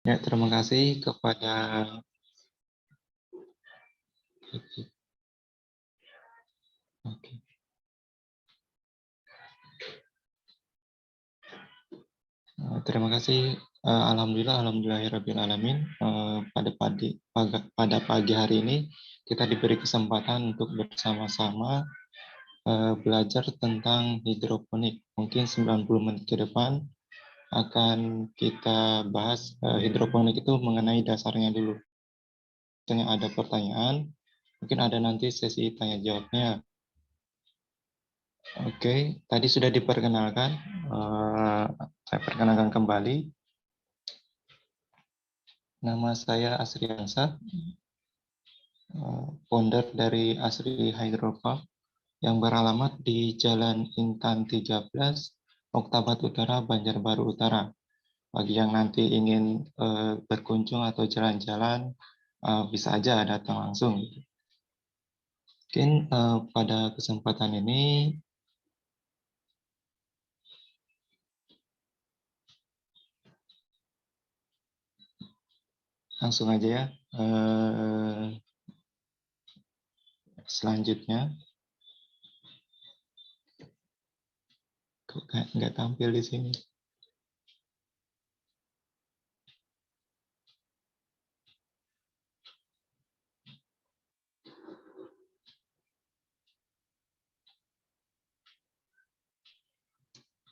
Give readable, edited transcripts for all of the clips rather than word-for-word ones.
Ya, terima kasih kepada Oke. Terima kasih. Alhamdulillahirrabbilalamin. Pada pagi hari ini kita diberi kesempatan untuk bersama-sama belajar tentang hidroponik. Mungkin 90 menit ke depan akan kita bahas hidroponik itu mengenai dasarnya dulu. Misalnya ada pertanyaan, mungkin ada nanti sesi tanya jawabnya. Oke, tadi sudah diperkenalkan. Saya perkenalkan kembali. Nama saya Asri Ansa, founder dari Asri Hydropark yang beralamat di Jalan Intan 13, Oktabat Utara, Banjarbaru Utara. Bagi yang nanti ingin berkunjung atau jalan-jalan, bisa aja datang langsung. Mungkin pada kesempatan ini langsung aja ya. Selanjutnya, kok nggak tampil di sini.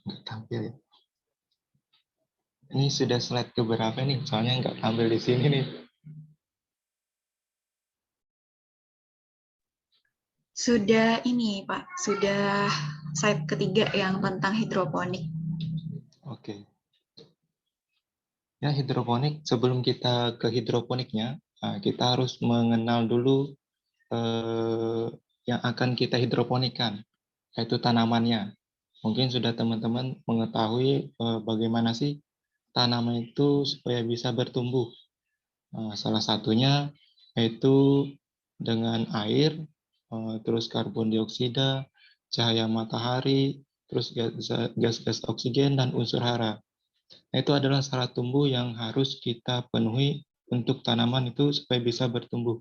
Nggak tampil ya. Ini sudah slide keberapa nih? Soalnya nggak tampil di sini nih. Sudah ini Pak, sudah slide ketiga yang tentang hidroponik. Oke. Ya, hidroponik, sebelum kita ke hidroponiknya, kita harus mengenal dulu yang akan kita hidroponikan, yaitu tanamannya. Mungkin sudah teman-teman mengetahui bagaimana sih tanaman itu supaya bisa bertumbuh. Salah satunya yaitu dengan air, terus karbon dioksida, cahaya matahari, terus gas-gas oksigen, dan unsur hara. Nah, itu adalah syarat tumbuh yang harus kita penuhi untuk tanaman itu supaya bisa bertumbuh.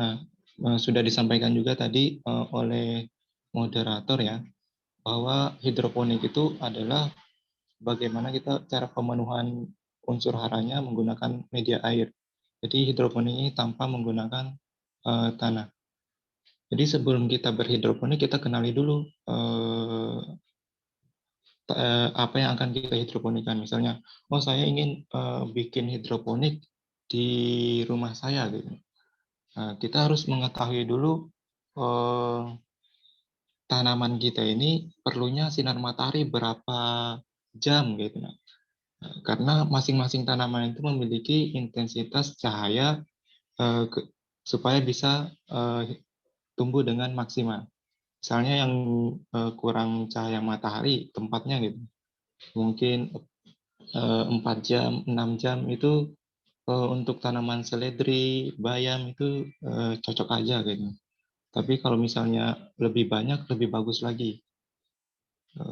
Nah, sudah disampaikan juga tadi oleh moderator ya, bahwa hidroponik itu adalah bagaimana kita cara pemenuhan unsur haranya menggunakan media air. Jadi hidroponik ini tanpa menggunakan tanah. Jadi sebelum kita berhidroponik, kita kenali dulu apa yang akan kita hidroponikan. Misalnya, oh saya ingin bikin hidroponik di rumah saya gitu. Nah, kita harus mengetahui dulu tanaman kita ini perlunya sinar matahari berapa jam gitu. Nah, karena masing-masing tanaman itu memiliki intensitas cahaya supaya bisa tumbuh dengan maksimal. Misalnya yang kurang cahaya matahari tempatnya gitu, mungkin 4 jam, 6 jam itu untuk tanaman seledri, bayam itu cocok aja gitu. Tapi kalau misalnya lebih banyak, lebih bagus lagi.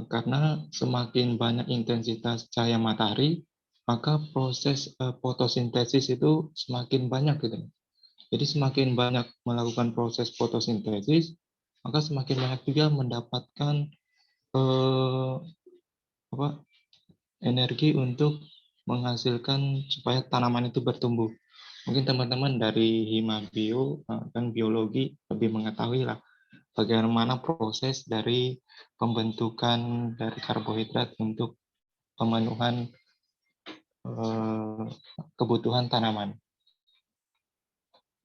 Karena semakin banyak intensitas cahaya matahari, maka proses fotosintesis itu semakin banyak gitu. Jadi semakin banyak melakukan proses fotosintesis, maka semakin banyak juga mendapatkan eh, apa, energi untuk menghasilkan supaya tanaman itu bertumbuh. Mungkin teman-teman dari Hima Bio dan biologi lebih mengetahui lah bagaimana proses dari pembentukan dari karbohidrat untuk pemenuhan kebutuhan tanaman.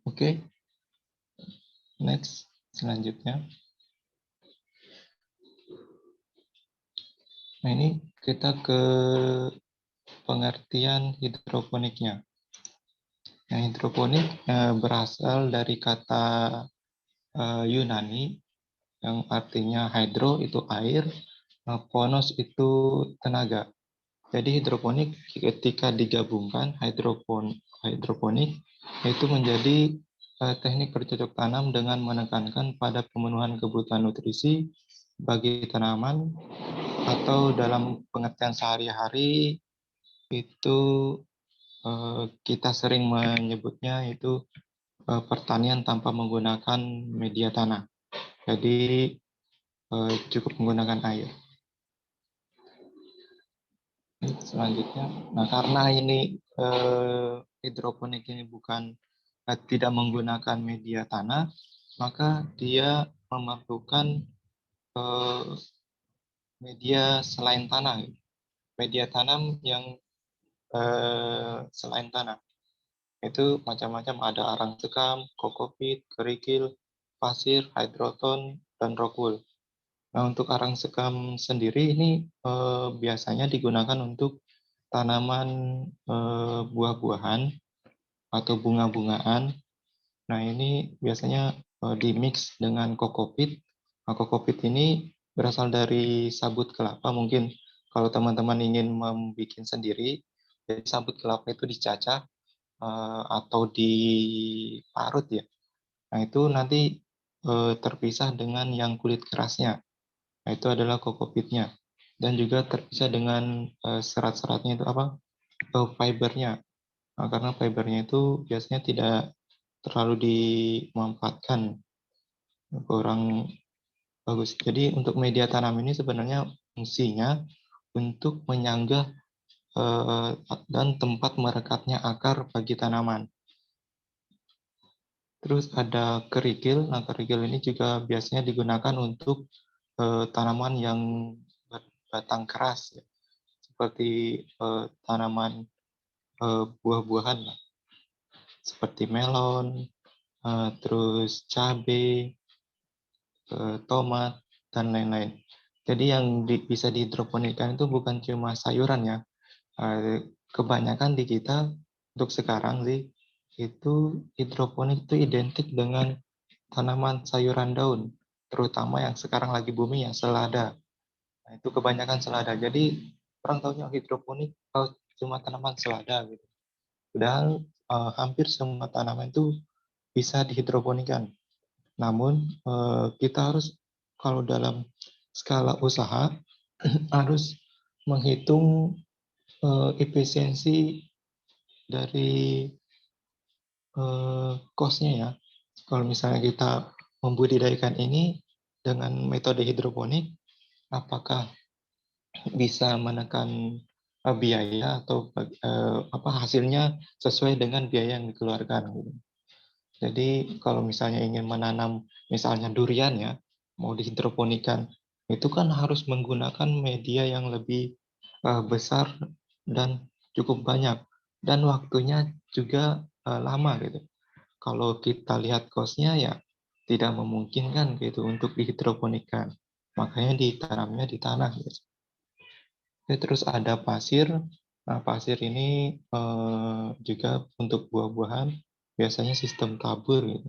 Oke, next, selanjutnya. Nah, ini kita ke pengertian hidroponiknya. Nah, hidroponik berasal dari kata Yunani yang artinya hydro itu air, ponos itu tenaga. Jadi hidroponik ketika digabungkan hidroponik itu menjadi teknik bercocok tanam dengan menekankan pada pemenuhan kebutuhan nutrisi bagi tanaman atau dalam pengertian sehari-hari itu kita sering menyebutnya itu pertanian tanpa menggunakan media tanah. Jadi cukup menggunakan air. Selanjutnya, nah karena ini hidroponik ini tidak menggunakan media tanah, maka dia memerlukan eh, media selain tanah, media tanam yang selain tanah. Itu macam-macam, ada arang sekam, kokopit, kerikil, pasir, hydroton, dan rock wool. Nah, untuk arang sekam sendiri ini biasanya digunakan untuk tanaman buah-buahan atau bunga-bungaan. Nah, ini biasanya di-mix dengan kokopit. Nah, kokopit ini berasal dari sabut kelapa. Mungkin kalau teman-teman ingin membuat sendiri, jadi sabut kelapa itu dicacah atau diparut ya. Nah, itu nanti terpisah dengan yang kulit kerasnya. Nah, itu adalah kokopitnya. Dan juga terpisah dengan serat-seratnya itu apa? Fibernya. Nah, karena fibernya itu biasanya tidak terlalu dimanfaatkan, kurang bagus. Jadi untuk media tanam ini sebenarnya fungsinya untuk menyanggah dan tempat merekatnya akar bagi tanaman. Terus ada kerikil. Nah, kerikil ini juga biasanya digunakan untuk tanaman yang berbatang keras, ya. Seperti tanaman buah-buahan, lah. Seperti melon, terus cabai, tomat, dan lain-lain. Jadi yang bisa dihidroponikkan itu bukan cuma sayuran ya. Kebanyakan di kita untuk sekarang sih itu hidroponik itu identik dengan tanaman sayuran daun, terutama yang sekarang lagi booming ya selada. Nah, itu kebanyakan selada. Jadi orang tahunya hidroponik cuma tanaman selada gitu. Padahal hampir semua tanaman itu bisa dihidroponikan. Namun kita harus kalau dalam skala usaha harus menghitung efisiensi dari cost-nya ya. Kalau misalnya kita membudidayakan ini dengan metode hidroponik, apakah bisa menekan biaya atau apa hasilnya sesuai dengan biaya yang dikeluarkan gitu. Jadi kalau misalnya ingin menanam misalnya durian ya, mau dihidroponikan, itu kan harus menggunakan media yang lebih besar dan cukup banyak, dan waktunya juga lama gitu. Kalau kita lihat cost-nya ya tidak memungkinkan gitu untuk dihidroponikan. Makanya ditanamnya di tanah gitu. Terus ada pasir. Nah, pasir ini juga untuk buah-buahan biasanya sistem tabur gitu.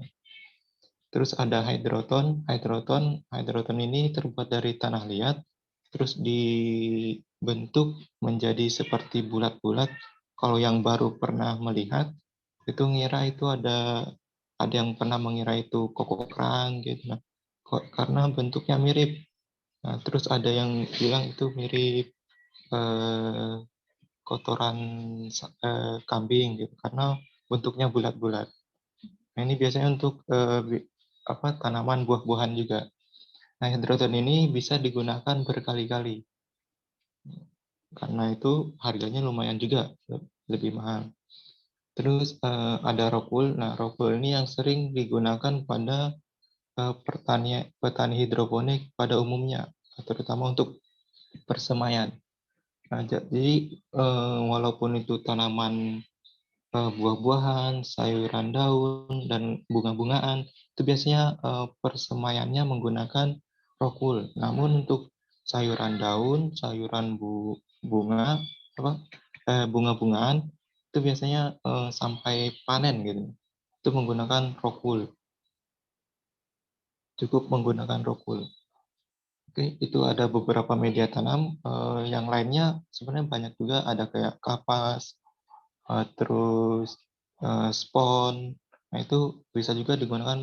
Terus ada hydroton. Hydroton ini terbuat dari tanah liat, terus dibentuk menjadi seperti bulat-bulat. Kalau yang baru pernah melihat, itu ngira itu ada yang pernah mengira itu kokokrang gitu. Nah, karena bentuknya mirip. Nah, terus ada yang bilang itu mirip eh, kotoran kambing gitu, karena bentuknya bulat-bulat. Nah, ini biasanya untuk tanaman buah-buahan juga. Nah, hidroton ini bisa digunakan berkali-kali. Karena itu harganya lumayan juga, lebih mahal. Terus ada rock wool. Nah, rock wool ini yang sering digunakan pada petani hidroponik pada umumnya, terutama untuk persemaian. Nah, jadi walaupun itu tanaman buah-buahan, sayuran daun, dan bunga-bungaan, itu biasanya persemaiannya menggunakan rock wool. Namun untuk sayuran daun, sayuran bunga, bunga-bungaan, itu biasanya sampai panen gitu. Itu menggunakan rock wool, cukup menggunakan rock wool. Oke, itu ada beberapa media tanam. Yang lainnya sebenarnya banyak juga, ada kayak kapas, terus spon. Nah, itu bisa juga digunakan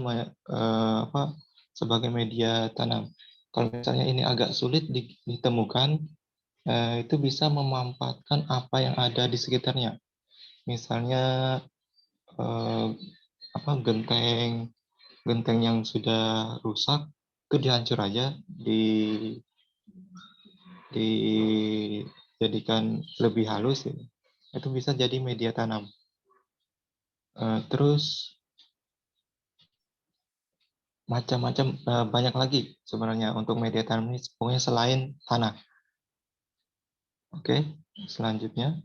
sebagai media tanam. Kalau misalnya ini agak sulit ditemukan, itu bisa memanfaatkan apa yang ada di sekitarnya. misalnya eh, genteng genteng yang sudah rusak itu dihancur aja, dijadikan lebih halus gitu. Itu bisa jadi media tanam. Terus macam-macam, banyak lagi sebenarnya untuk media tanam ini, pokoknya selain tanah. Oke, selanjutnya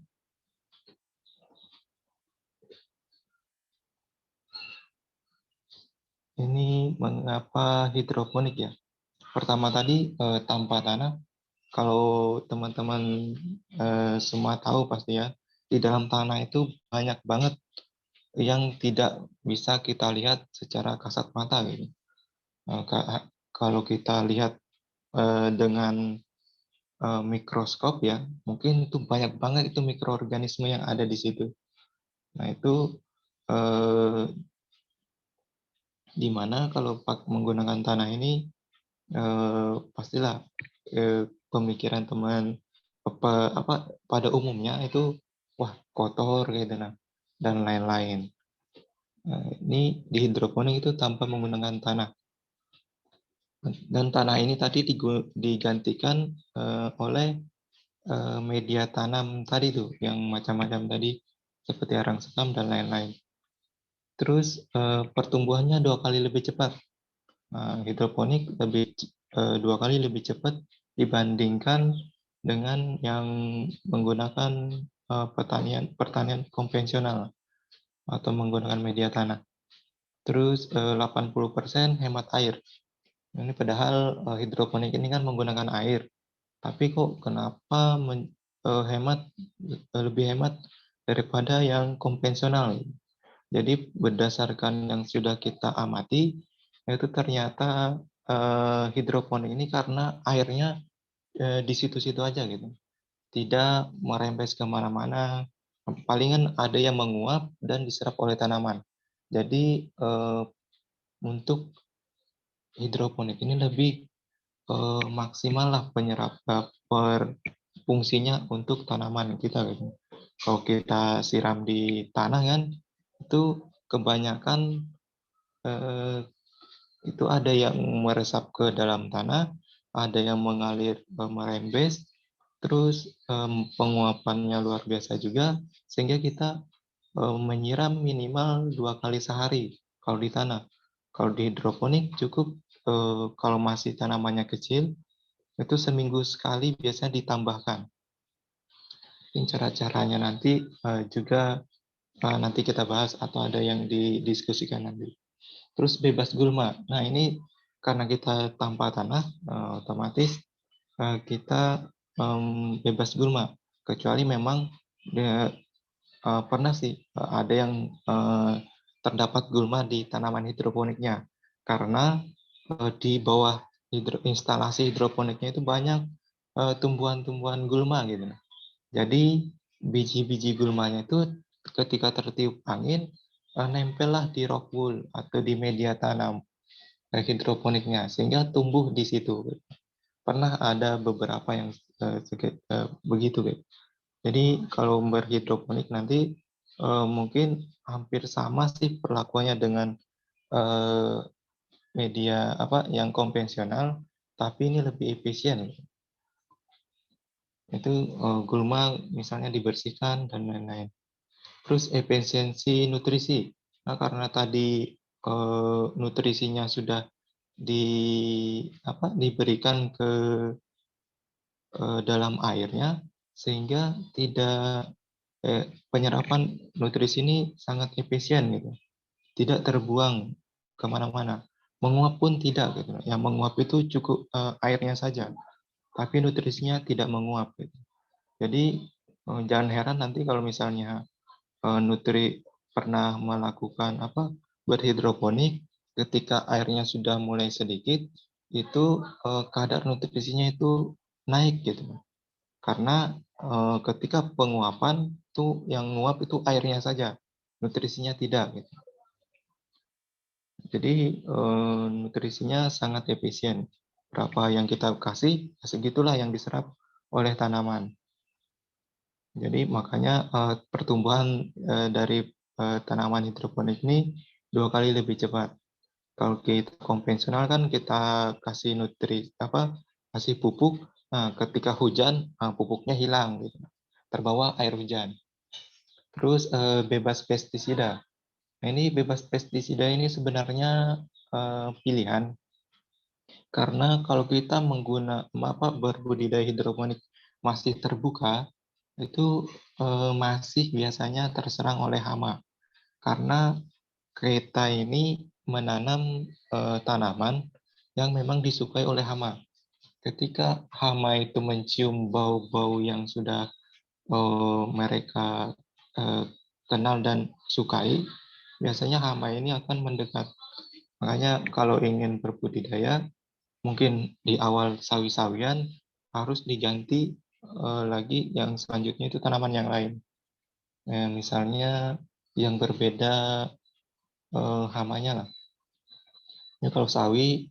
ini mengapa hidroponik ya? Pertama tadi tanpa tanah, kalau teman-teman semua tahu pasti ya, di dalam tanah itu banyak banget yang tidak bisa kita lihat secara kasat mata gitu. Kalau kita lihat dengan mikroskop ya, mungkin itu banyak banget itu mikroorganisme yang ada di situ. Nah itu eh, di mana kalau menggunakan tanah ini pastilah pemikiran teman pada umumnya itu wah kotor gitu nah dan lain-lain. Ini di hidroponik itu tanpa menggunakan tanah. Dan tanah ini tadi digantikan oleh media tanam tadi tuh, yang macam-macam tadi, seperti arang sekam dan lain-lain. Terus pertumbuhannya 2 kali lebih cepat. Hidroponik dua kali lebih cepat dibandingkan dengan yang menggunakan pertanian konvensional atau menggunakan media tanah. Terus 80% hemat air. Ini padahal hidroponik ini kan menggunakan air, tapi kok kenapa lebih hemat daripada yang konvensional? Jadi berdasarkan yang sudah kita amati, itu ternyata hidroponik ini karena airnya di situ-situ aja gitu, tidak merembes kemana-mana. Palingan ada yang menguap dan diserap oleh tanaman. Jadi untuk hidroponik ini lebih maksimal lah fungsinya untuk tanaman kita gitu. Kalau kita siram di tanah kan itu kebanyakan eh, itu ada yang meresap ke dalam tanah, ada yang mengalir merembes, terus penguapannya luar biasa juga, sehingga kita menyiram minimal 2 kali sehari kalau di tanah. Kalau di hidroponik cukup kalau masih tanamannya kecil, itu seminggu sekali biasanya ditambahkan. Mungkin cara-caranya nanti juga nanti kita bahas atau ada yang didiskusikan nanti. Terus bebas gulma. Nah ini karena kita tanpa tanah, otomatis kita bebas gulma. Kecuali memang pernah sih ada yang terdapat gulma di tanaman hidroponiknya. Karena di bawah instalasi hidroponiknya itu banyak tumbuhan-tumbuhan gulma gitu. Jadi biji-biji gulmanya itu ketika tertiup angin nempellah di rock wool atau di media tanam hidroponiknya sehingga tumbuh di situ. Pernah ada beberapa yang begitu, guys. Jadi kalau berhidroponik nanti mungkin hampir sama sih perlakuannya dengan eh, media yang konvensional, tapi ini lebih efisien. Itu gulma misalnya dibersihkan dan lain-lain. Terus efisiensi nutrisi. Nah, karena tadi nutrisinya sudah diberikan ke dalam airnya, sehingga tidak penyerapan nutrisi ini sangat efisien gitu, tidak terbuang kemana-mana. Menguap pun tidak gitu. Yang menguap itu cukup airnya saja, tapi nutrisinya tidak menguap gitu. Jadi jangan heran nanti kalau misalnya Nutri pernah melakukan berhidroponik, ketika airnya sudah mulai sedikit, itu kadar nutrisinya itu naik gitu. Karena ketika penguapan itu yang nguap itu airnya saja, nutrisinya tidak gitu. Jadi nutrisinya sangat efisien. Berapa yang kita kasih, segitulah yang diserap oleh tanaman. Jadi makanya pertumbuhan dari tanaman hidroponik ini 2 kali lebih cepat. Kalau kita konvensional kan kita kasih kasih pupuk. Nah, ketika hujan, pupuknya hilang, gitu. Terbawa air hujan. Terus bebas pestisida. Nah, ini bebas pestisida ini sebenarnya pilihan, karena kalau kita berbudidaya hidroponik masih terbuka, itu masih biasanya terserang oleh hama. Karena kita ini menanam tanaman yang memang disukai oleh hama. Ketika hama itu mencium bau-bau yang sudah mereka eh, kenal dan sukai, biasanya hama ini akan mendekat. Makanya kalau ingin berbudidaya, mungkin di awal sawi-sawian harus diganti lagi yang selanjutnya itu tanaman yang lain. Misalnya yang berbeda hamanya lah. Ini kalau sawi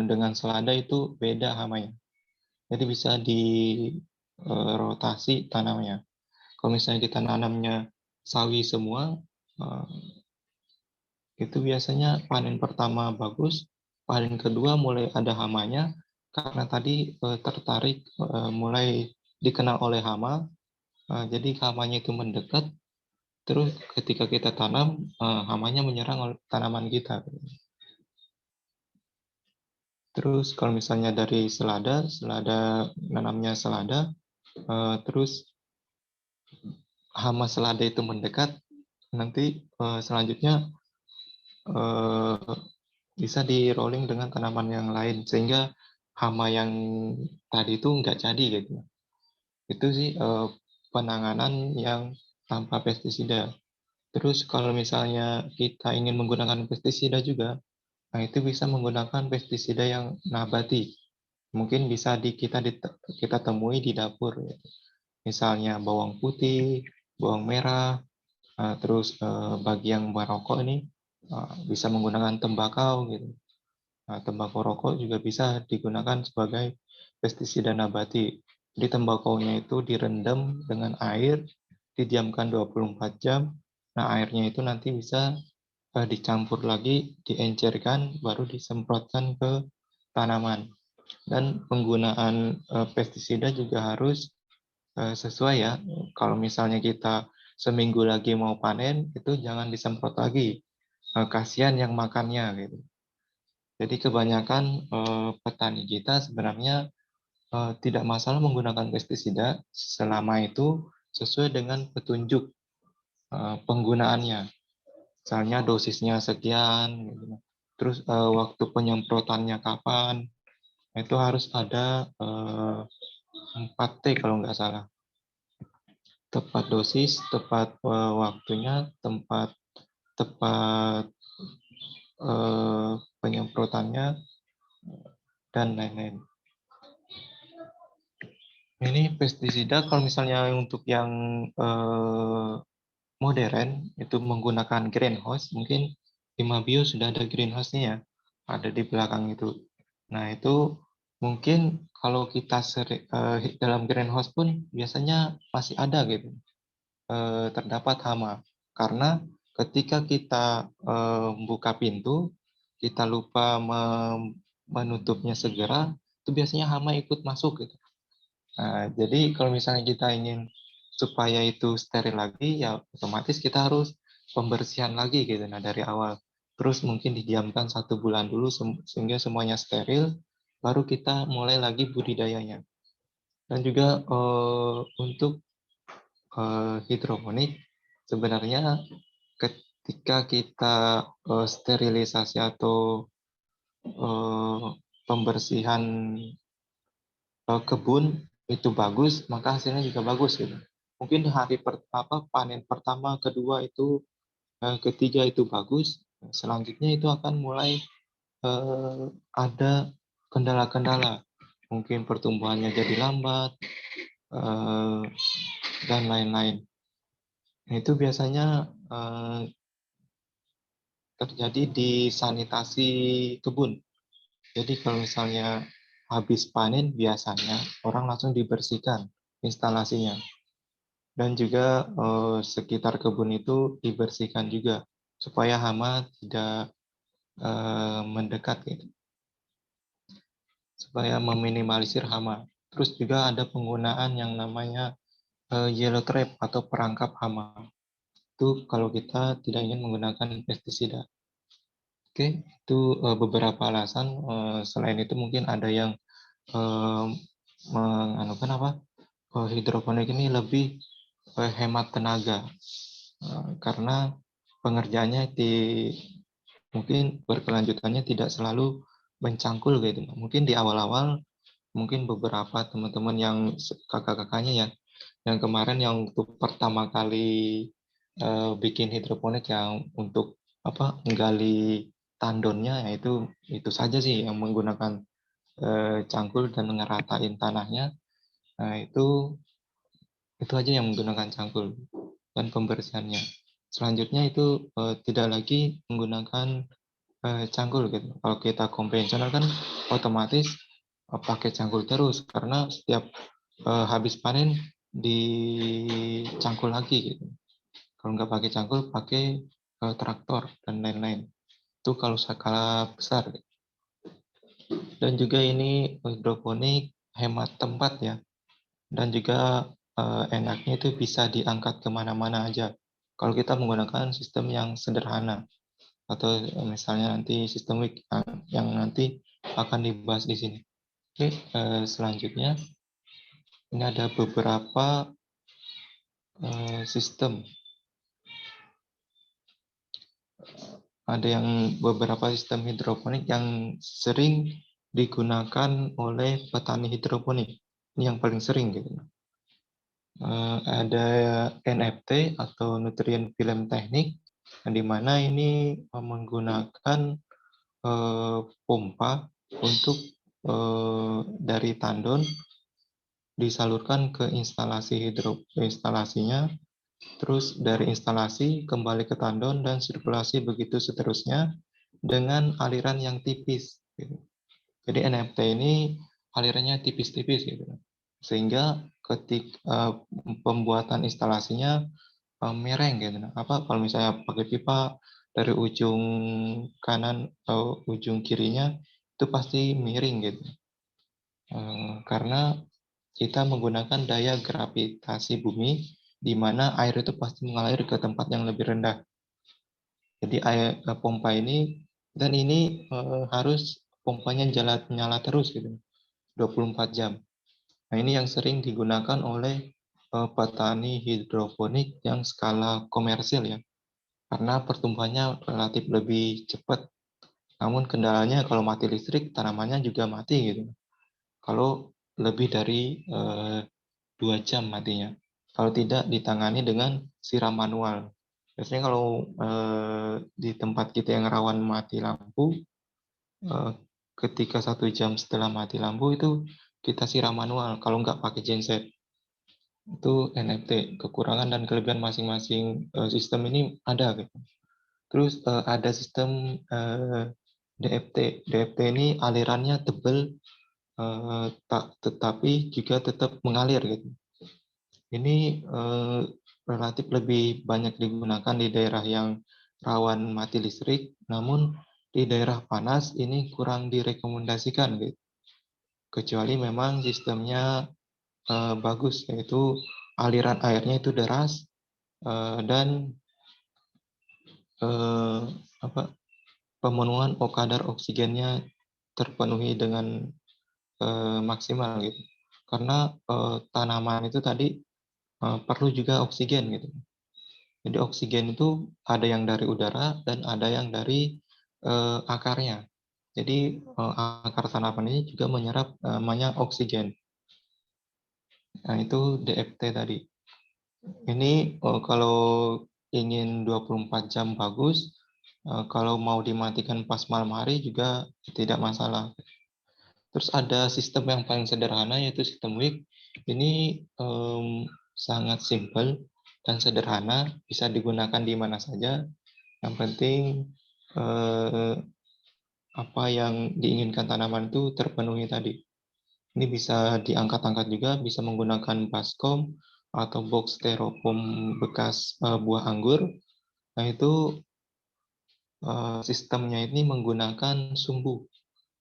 dengan selada itu beda hamanya. Jadi bisa dirotasi tanamnya. Kalau misalnya kita nanamnya sawi semua, eh, itu biasanya panen pertama bagus, panen kedua mulai ada hamanya, karena tadi tertarik mulai dikenal oleh hama, jadi hamanya itu mendekat, terus ketika kita tanam, hamanya menyerang tanaman kita. Terus kalau misalnya dari selada nanamnya selada, terus hama selada itu mendekat, nanti selanjutnya eh, bisa di rolling dengan tanaman yang lain sehingga hama yang tadi itu nggak jadi gitu. Itu sih penanganan yang tanpa pestisida. Terus kalau misalnya kita ingin menggunakan pestisida juga, nah itu bisa menggunakan pestisida yang nabati. Mungkin bisa kita temui di dapur, gitu. Misalnya bawang putih, bawang merah, terus bagi yang merokok ini bisa menggunakan tembakau gitu. Nah, tembakau rokok juga bisa digunakan sebagai pestisida nabati. Jadi tembakaunya itu direndam dengan air, didiamkan 24 jam. Nah, airnya itu nanti bisa dicampur lagi, diencerkan, baru disemprotkan ke tanaman. Dan penggunaan pestisida juga harus sesuai ya. Kalau misalnya kita seminggu lagi mau panen, itu jangan disemprot lagi. Kasihan yang makannya gitu. Jadi kebanyakan petani kita sebenarnya tidak masalah menggunakan pestisida selama itu sesuai dengan petunjuk penggunaannya. Misalnya dosisnya sekian, gitu. Terus waktu penyemprotannya kapan, itu harus ada 4T kalau nggak salah. Tepat dosis, tepat waktunya, tepat penyemprotannya, dan lain-lain. Ini pestisida kalau misalnya untuk yang modern itu menggunakan greenhouse, mungkin di Mabio sudah ada greenhouse-nya ya, ada di belakang itu. Nah itu mungkin kalau kita dalam greenhouse pun biasanya masih ada gitu, terdapat hama. Karena ketika kita buka pintu, kita lupa menutupnya segera, itu biasanya hama ikut masuk gitu. Nah, jadi kalau misalnya kita ingin supaya itu steril lagi, ya otomatis kita harus pembersihan lagi gitu. Nah, dari awal. Terus mungkin didiamkan 1 bulan dulu sehingga semuanya steril, baru kita mulai lagi budidayanya. Dan juga untuk hidroponik, sebenarnya ketika kita sterilisasi atau eh, pembersihan kebun itu bagus, maka hasilnya juga bagus gitu. Mungkin panen pertama, kedua itu, ketiga itu bagus, selanjutnya itu akan mulai ada kendala-kendala. Mungkin pertumbuhannya jadi lambat eh, dan lain-lain. Nah, itu biasanya terjadi di sanitasi kebun. Jadi kalau misalnya habis panen biasanya orang langsung dibersihkan instalasinya. Dan juga sekitar kebun itu dibersihkan juga supaya hama tidak mendekat gitu, supaya meminimalisir hama. Terus juga ada penggunaan yang namanya yellow trap atau perangkap hama. Itu kalau kita tidak ingin menggunakan pestisida. Oke, itu beberapa alasan. Selain itu mungkin ada yang menganukan apa? Hidroponik ini lebih hemat tenaga karena pengerjaannya mungkin berkelanjutannya tidak selalu mencangkul gitu. Mungkin di awal-awal mungkin beberapa teman-teman yang kakak-kakaknya ya yang kemarin yang untuk pertama kali bikin hidroponik yang untuk apa menggali tandonnya yaitu itu saja sih yang menggunakan cangkul dan ngeratain tanahnya. Nah, itu aja yang menggunakan cangkul dan pembersihannya. Selanjutnya itu tidak lagi menggunakan cangkul gitu. Kalau kita konvensional kan otomatis pakai cangkul terus karena setiap habis panen dicangkul lagi gitu. Kalau nggak pakai cangkul, pakai traktor dan lain-lain. Itu kalau skala besar. Dan juga ini hidroponik hemat tempat ya. Dan juga enaknya itu bisa diangkat kemana-mana aja. Kalau kita menggunakan sistem yang sederhana atau misalnya nanti sistem WIC yang nanti akan dibahas di sini. Oke, selanjutnya ini ada beberapa sistem. Ada yang beberapa sistem hidroponik yang sering digunakan oleh petani hidroponik. Ini yang paling sering gitu. Ada NFT atau nutrient film teknik, di mana ini menggunakan pompa untuk dari tandon disalurkan ke instalasinya, terus dari instalasi kembali ke tandon dan sirkulasi begitu seterusnya dengan aliran yang tipis. Gitu. Jadi NFT ini alirannya tipis-tipis gitu, sehingga ketika pembuatan instalasinya miring gitu. Apa kalau misalnya pakai pipa dari ujung kanan atau ujung kirinya itu pasti miring gitu. Karena kita menggunakan daya gravitasi bumi di mana air itu pasti mengalir ke tempat yang lebih rendah. Jadi pompa ini dan ini harus pompanya nyala terus gitu, 24 jam. Nah, ini yang sering digunakan oleh petani hidroponik yang skala komersil ya. Karena pertumbuhannya relatif lebih cepat. Namun kendalanya kalau mati listrik, tanamannya juga mati gitu. Kalau lebih dari 2 jam matinya. Kalau tidak ditangani dengan siram manual. Biasanya kalau di tempat kita yang rawan mati lampu, ketika 1 jam setelah mati lampu itu kita siram manual. Kalau nggak pakai genset, itu NFT. Kekurangan dan kelebihan masing-masing sistem ini ada. Gitu. Terus ada sistem DFT. DFT ini alirannya tebal, tetapi juga tetap mengalir gitu. Ini relatif lebih banyak digunakan di daerah yang rawan mati listrik, namun di daerah panas ini kurang direkomendasikan gitu. Kecuali memang sistemnya bagus, yaitu aliran airnya itu deras dan apa pemenuhan kadar oksigennya terpenuhi dengan maksimal gitu. Karena tanaman itu tadi perlu juga oksigen gitu. Jadi oksigen itu ada yang dari udara dan ada yang dari akarnya. Jadi akar tanaman ini juga menyerap namanya oksigen. Nah, itu DFT tadi. Ini kalau ingin 24 jam bagus, kalau mau dimatikan pas malam hari juga tidak masalah. Terus ada sistem yang paling sederhana yaitu sistem WIC. Ini sangat simpel dan sederhana, bisa digunakan di mana saja. Yang penting apa yang diinginkan tanaman itu terpenuhi tadi. Ini bisa diangkat-angkat juga, bisa menggunakan baskom atau box styrofoam bekas buah anggur. Nah itu sistemnya ini menggunakan sumbu.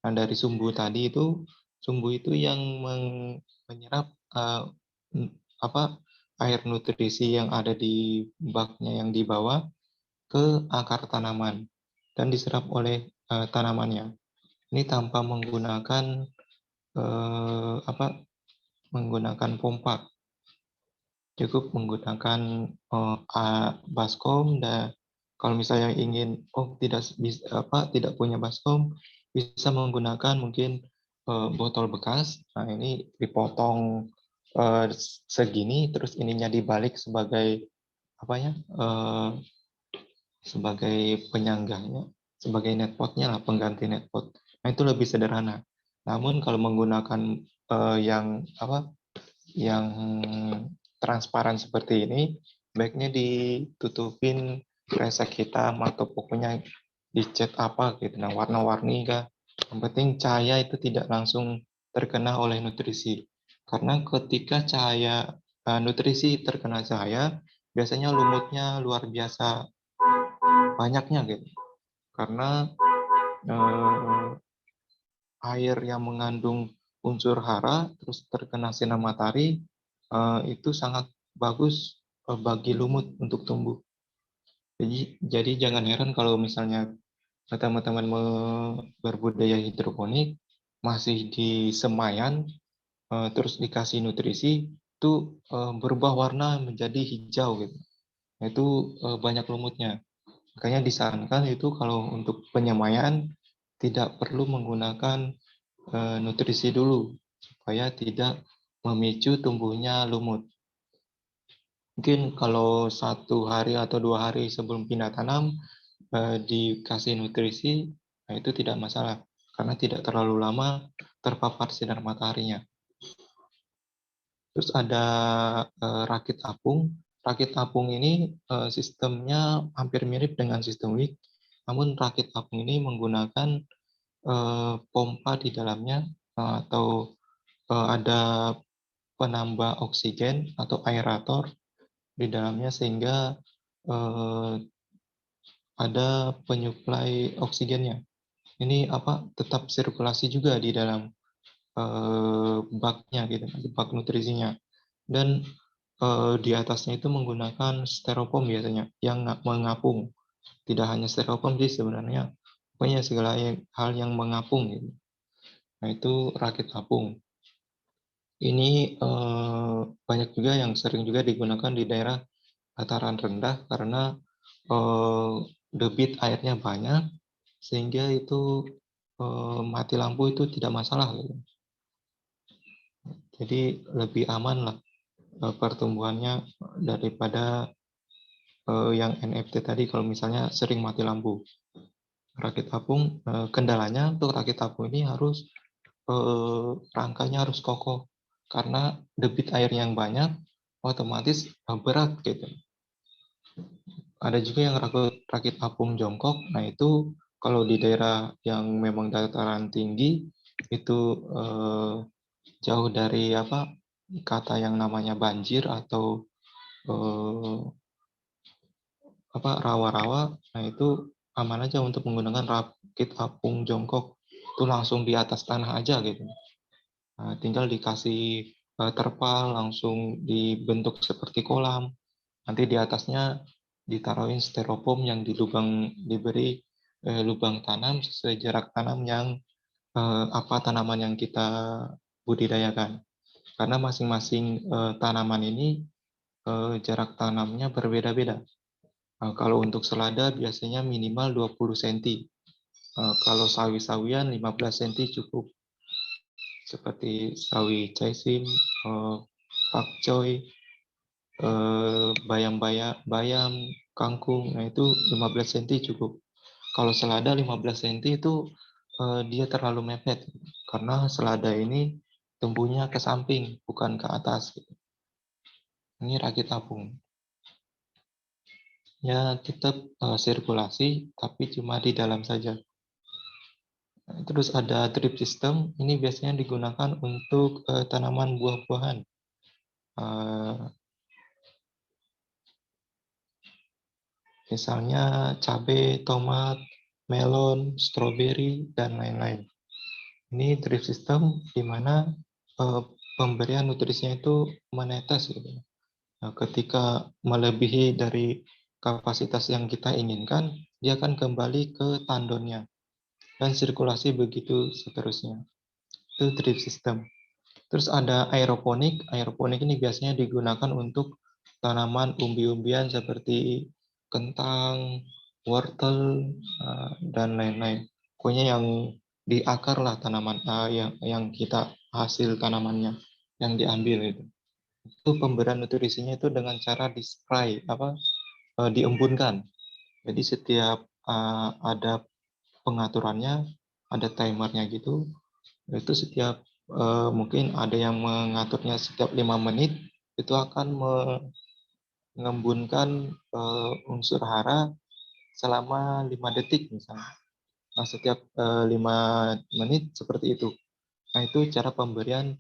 Nah dari sumbu itu yang menyerap apa air nutrisi yang ada di baknya yang di bawah ke akar tanaman dan diserap oleh tanamannya. Ini tanpa menggunakan menggunakan pompa, cukup menggunakan baskom. Dan kalau misalnya ingin tidak punya baskom, bisa menggunakan mungkin botol bekas. Nah ini dipotong segini, terus ininya dibalik sebagai apa ya sebagai penyangganya, sebagai netpotnya lah, pengganti netpot. Nah itu lebih sederhana. Namun kalau menggunakan yang transparan seperti ini, baiknya ditutupin kresek hitam atau pokoknya dicat apa gitu, nah warna-warni kah. Yang penting cahaya itu tidak langsung terkena oleh nutrisi. Karena ketika nutrisi terkena cahaya, biasanya lumutnya luar biasa banyaknya gitu. Karena eh, air yang mengandung unsur hara terus terkena sinar matahari itu sangat bagus bagi lumut untuk tumbuh. Jadi jangan heran kalau misalnya teman-teman berbudaya hidroponik masih di semayan terus dikasih nutrisi itu berubah warna menjadi hijau gitu. Nah, itu banyak lumutnya. Makanya disarankan itu kalau untuk penyemaian tidak perlu menggunakan nutrisi dulu supaya tidak memicu tumbuhnya lumut. Mungkin kalau 1 hari atau 2 hari sebelum pindah tanam dikasih nutrisi, nah itu tidak masalah karena tidak terlalu lama terpapar sinar mataharinya. Terus ada rakit apung. Rakit apung ini sistemnya hampir mirip dengan sistem WIC, namun rakit apung ini menggunakan pompa di dalamnya atau ada penambah oksigen atau aerator di dalamnya sehingga eh, ada penyuplai oksigennya. Ini tetap sirkulasi juga di dalam baknya gitu, bak nutrisinya. Dan di atasnya itu menggunakan styrofoam biasanya yang mengapung. Tidak hanya styrofoam sih sebenarnya, pokoknya segala hal yang mengapung gitu. Nah itu rakit apung. Ini banyak juga yang sering juga digunakan di daerah dataran rendah karena debit airnya banyak sehingga itu mati lampu itu tidak masalah gitu. Jadi lebih aman lah pertumbuhannya daripada yang NFT tadi kalau misalnya sering mati lampu. Rakit apung kendalanya untuk rakit apung ini harus rangkanya harus kokoh karena debit air yang banyak otomatis berat gitu. Ada juga yang rakit apung jongkok. Nah itu kalau di daerah yang memang dataran tinggi itu jauh dari kata yang namanya banjir atau eh, rawa-rawa. Nah itu aman aja untuk menggunakan rakit apung jongkok. Itu langsung di atas tanah aja gitu. Nah, tinggal dikasih terpal langsung dibentuk seperti kolam. Nanti di atasnya ditaruhin styrofoam yang diberi lubang tanam sesuai jarak tanam yang tanaman yang kita budidayakan. Karena masing-masing tanaman ini jarak tanamnya berbeda-beda. Kalau untuk selada biasanya minimal 20 cm. Kalau sawi-sawian 15 cm cukup. Seperti sawi caisim, pakcoy, bayam, kangkung, nah itu 15 cm cukup. Kalau selada 15 cm itu dia terlalu mepet karena selada ini tumbuhnya ke samping bukan ke atas. Ini rakit apung. Ya tetap sirkulasi tapi cuma di dalam saja. Terus ada drip system. Ini biasanya digunakan untuk tanaman buah-buahan. Misalnya cabai, tomat, melon, stroberi, dan lain-lain. Ini drip system di mana pemberian nutrisinya itu menetes gitu. Nah, ketika melebihi dari kapasitas yang kita inginkan, dia akan kembali ke tandonnya dan sirkulasi begitu seterusnya. Itu drip system. Terus ada aeroponik. Aeroponik ini biasanya digunakan untuk tanaman umbi-umbian seperti kentang, wortel, dan lain-lain. Pokoknya yang di akar lah tanaman yang kita hasil tanamannya yang diambil itu. Itu pemberian nutrisinya itu dengan cara di spray diembunkan. Jadi setiap ada pengaturannya, ada timernya gitu. Itu setiap mungkin ada yang mengaturnya setiap 5 menit itu akan mengembunkan unsur hara selama 5 detik misalnya. Nah, setiap 5 menit seperti itu. Nah, itu cara pemberian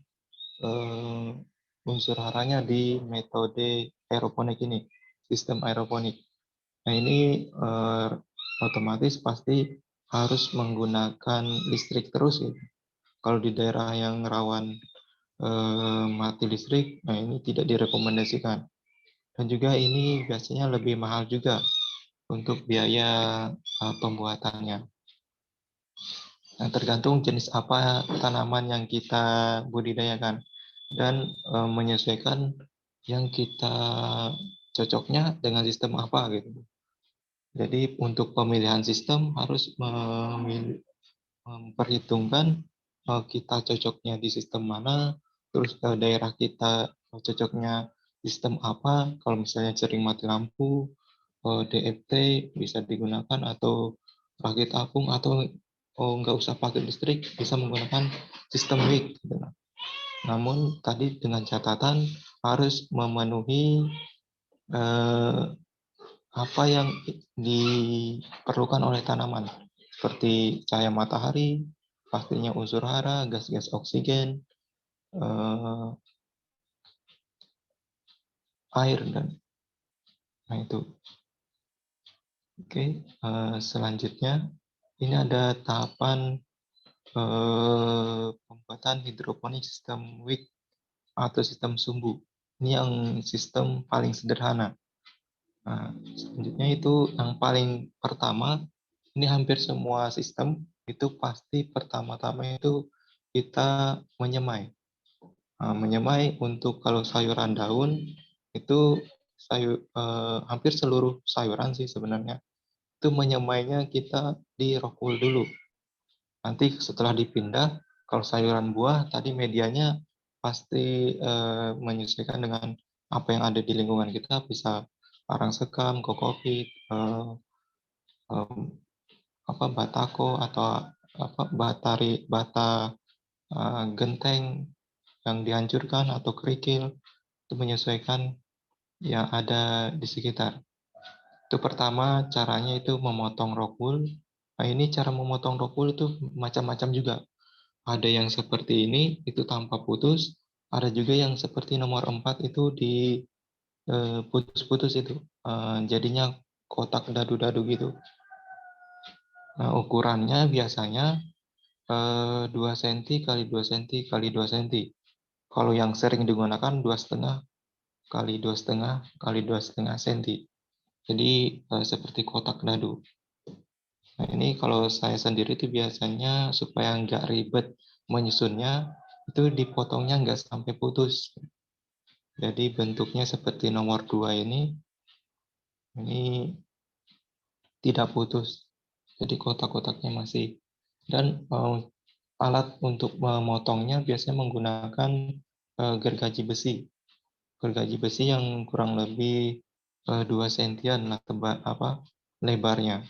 unsur haranya di metode aeroponik ini, sistem aeroponik. Nah, ini otomatis pasti harus menggunakan listrik terus gitu. Kalau di daerah yang rawan mati listrik, nah ini tidak direkomendasikan. Dan juga ini biasanya lebih mahal juga untuk biaya pembuatannya. Nah, tergantung jenis apa tanaman yang kita budidayakan dan menyesuaikan yang kita cocoknya dengan sistem apa gitu. Jadi untuk pemilihan sistem harus memperhitungkan kita cocoknya di sistem mana, terus daerah kita cocoknya sistem apa. Kalau misalnya sering mati lampu, DFT bisa digunakan atau rakit apung atau nggak usah pakai listrik, bisa menggunakan sistem WIC. Gitu. Namun tadi dengan catatan harus memenuhi eh, apa yang diperlukan oleh tanaman, seperti cahaya matahari, pastinya unsur hara, gas-gas oksigen, air, dan nah itu. Oke, selanjutnya ini ada tahapan pembuatan hidroponik sistem WIC atau sistem sumbu. Ini yang sistem paling sederhana. Nah, selanjutnya itu yang paling pertama, ini hampir semua sistem itu pasti pertama-tama itu kita menyemai. Nah, menyemai untuk kalau sayuran daun itu hampir seluruh sayuran sih sebenarnya itu menyemainya kita di rockwool dulu. Nanti setelah dipindah, kalau sayuran buah tadi medianya pasti menyesuaikan dengan apa yang ada di lingkungan kita, bisa arang sekam, kokopit, batako atau bata genteng yang dihancurkan atau kerikil, itu menyesuaikan yang ada di sekitar. Itu pertama caranya itu memotong rockwool. Nah, ini cara memotong rockwool itu macam-macam juga. Ada yang seperti ini itu tanpa putus, ada juga yang seperti nomor 4 itu di putus-putus itu. Jadinya kotak dadu-dadu gitu. Nah, ukurannya biasanya 2 cm kali 2 cm kali 2 cm. Kalau yang sering digunakan 2,5 kali 2,5 kali 2,5 cm. Jadi seperti kotak dadu. Nah, ini kalau saya sendiri itu biasanya supaya nggak ribet menyusunnya, itu dipotongnya nggak sampai putus. Jadi bentuknya seperti nomor 2 ini tidak putus. Jadi kotak-kotaknya masih. Dan alat untuk memotongnya biasanya menggunakan gergaji besi. Gergaji besi yang kurang lebih 2 sentian lah lebarnya.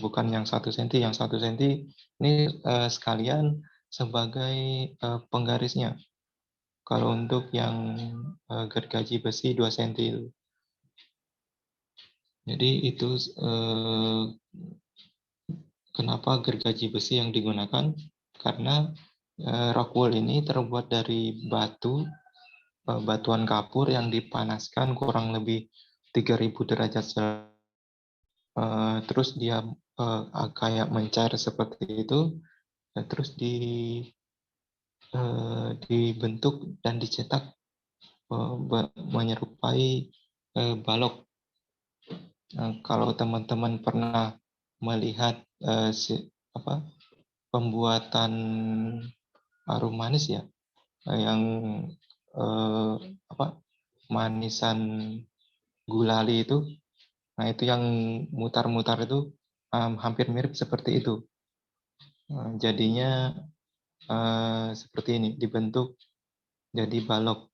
Bukan yang 1 cm. Yang 1 cm ini sekalian sebagai penggarisnya. Kalau untuk yang gergaji besi 2 cm. Jadi itu kenapa gergaji besi yang digunakan? Karena rockwool ini terbuat dari batuan kapur yang dipanaskan kurang lebih 3.000 derajat Celcius terus dia kayak mencair seperti itu, terus dibentuk dan dicetak menyerupai balok. Kalau teman-teman pernah melihat pembuatan harum manis ya, yang manisan gulali itu, nah itu yang mutar-mutar itu hampir mirip seperti itu. Jadinya seperti ini, dibentuk jadi balok.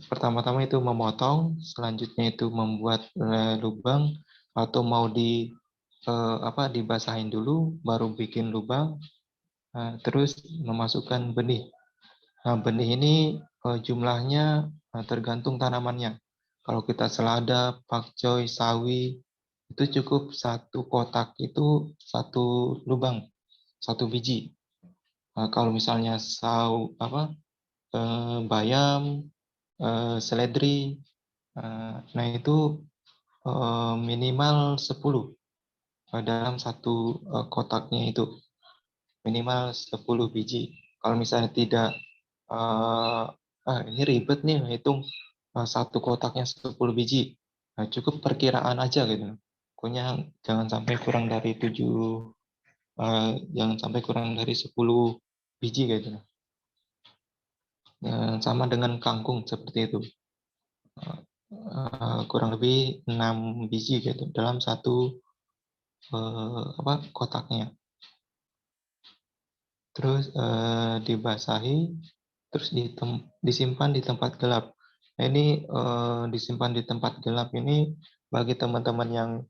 Pertama-tama itu memotong, selanjutnya itu membuat lubang, atau mau dibasahin dulu, baru bikin lubang, terus memasukkan benih. Nah, benih ini jumlahnya tergantung tanamannya. Kalau kita selada, pakcoy, sawi, itu cukup satu kotak itu satu lubang, satu biji. Kalau misalnya bayam, seledri, nah itu minimal 10 dalam satu kotaknya itu, minimal 10 biji. Kalau misalnya tidak, ini ribet nih hitung satu kotaknya 10 biji. Nah, cukup perkiraan aja gitu. Pokoknya jangan sampai kurang dari 10 biji gitu. Sama dengan kangkung seperti itu. Kurang lebih 6 biji gitu dalam satu kotaknya. Terus dibasahi, terus disimpan di tempat gelap. Nah, ini disimpan di tempat gelap ini bagi teman-teman yang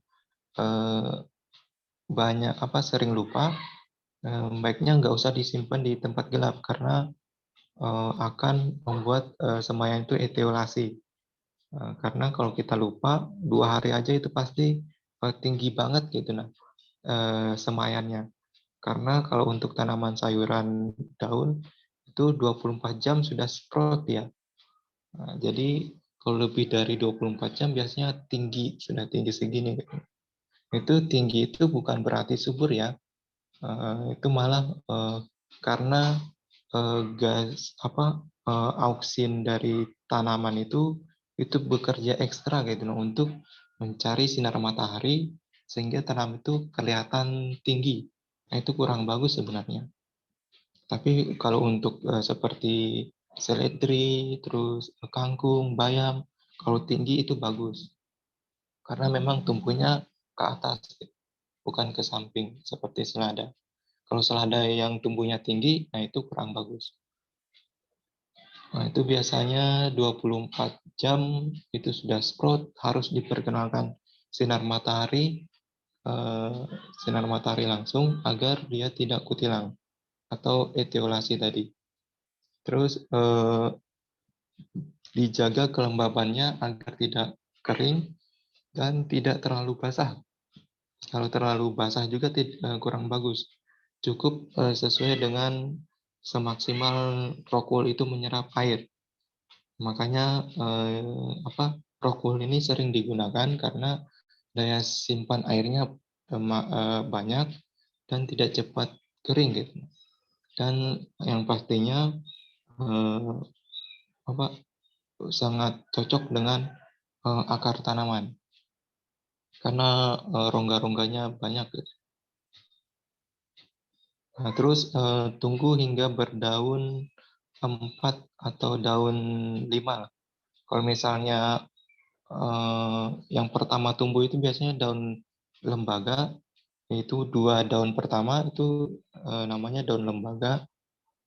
sering lupa, baiknya nggak usah disimpan di tempat gelap karena akan membuat semaian itu etiolasi. Karena kalau kita lupa 2 hari aja itu pasti tinggi banget gitu semaiannya. Karena kalau untuk tanaman sayuran daun itu 24 jam sudah sprout ya. Jadi kalau lebih dari 24 jam biasanya sudah tinggi segini. Itu tinggi itu bukan berarti subur ya. Itu malah karena gas auksin dari tanaman itu bekerja ekstra gitu untuk mencari sinar matahari sehingga tanaman itu kelihatan tinggi. Nah, itu kurang bagus sebenarnya. Tapi kalau untuk seperti seledri, terus kangkung, bayam, kalau tinggi itu bagus. Karena memang tumbuhnya ke atas, bukan ke samping seperti selada. Kalau selada yang tumbuhnya tinggi, nah itu kurang bagus. Nah, itu biasanya 24 jam itu sudah sprout, harus diperkenalkan sinar matahari langsung agar dia tidak kutilang atau etiolasi tadi. Terus dijaga kelembabannya agar tidak kering dan tidak terlalu basah. Kalau terlalu basah juga kurang bagus. Cukup sesuai dengan semaksimal rock wool itu menyerap air. Makanya rock wool ini sering digunakan karena daya simpan airnya banyak dan tidak cepat kering gitu. Dan yang pastinya sangat cocok dengan akar tanaman karena rongga-rongganya banyak. Nah, terus tunggu hingga berdaun 4 atau daun 5. Kalau misalnya yang pertama tumbuh itu biasanya daun lembaga, yaitu 2 daun pertama itu namanya daun lembaga.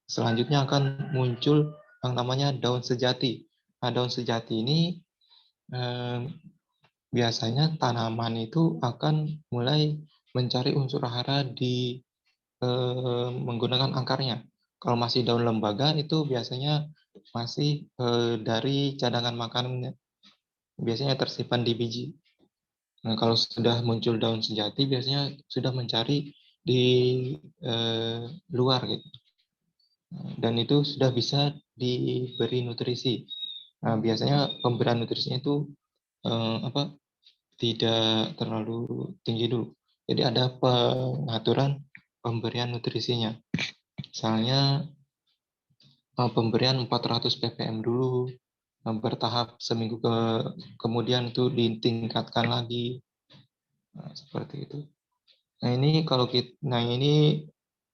Selanjutnya akan muncul yang namanya daun sejati. Nah, daun sejati ini biasanya tanaman itu akan mulai mencari unsur hara menggunakan akarnya. Kalau masih daun lembaga itu biasanya masih dari cadangan makanan, biasanya tersimpan di biji. Nah, kalau sudah muncul daun sejati biasanya sudah mencari di luar gitu. Dan itu sudah bisa diberi nutrisi. Nah, biasanya pemberian nutrisinya itu tidak terlalu tinggi dulu. Jadi ada pengaturan pemberian nutrisinya. Misalnya pemberian 400 ppm dulu, bertahap seminggu kemudian itu ditingkatkan lagi. Nah, seperti itu. Nah, ini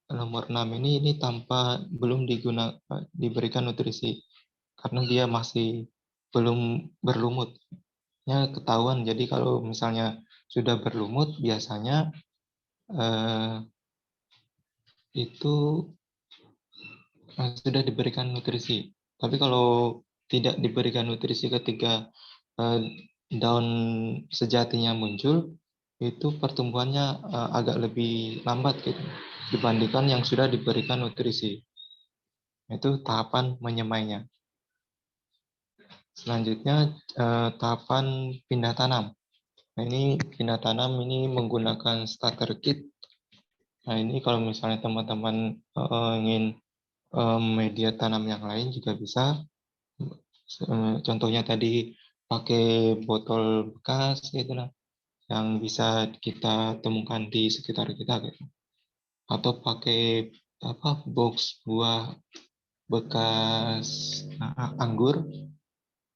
nomor 6 ini tanpa belum diberikan nutrisi karena dia masih belum berlumut. Ya, ketahuan. Jadi kalau misalnya sudah berlumut biasanya itu sudah diberikan nutrisi. Tapi kalau tidak diberikan nutrisi ketika daun sejatinya muncul, itu pertumbuhannya agak lebih lambat gitu dibandingkan yang sudah diberikan nutrisi. Itu tahapan menyemainya. Selanjutnya tahapan pindah tanam. Nah, ini pindah tanam ini menggunakan starter kit. Nah, ini kalau misalnya teman-teman ingin media tanam yang lain juga bisa. Contohnya tadi pakai botol bekas gitu lah, yang bisa kita temukan di sekitar kita gitu. Atau pakai box buah bekas anggur.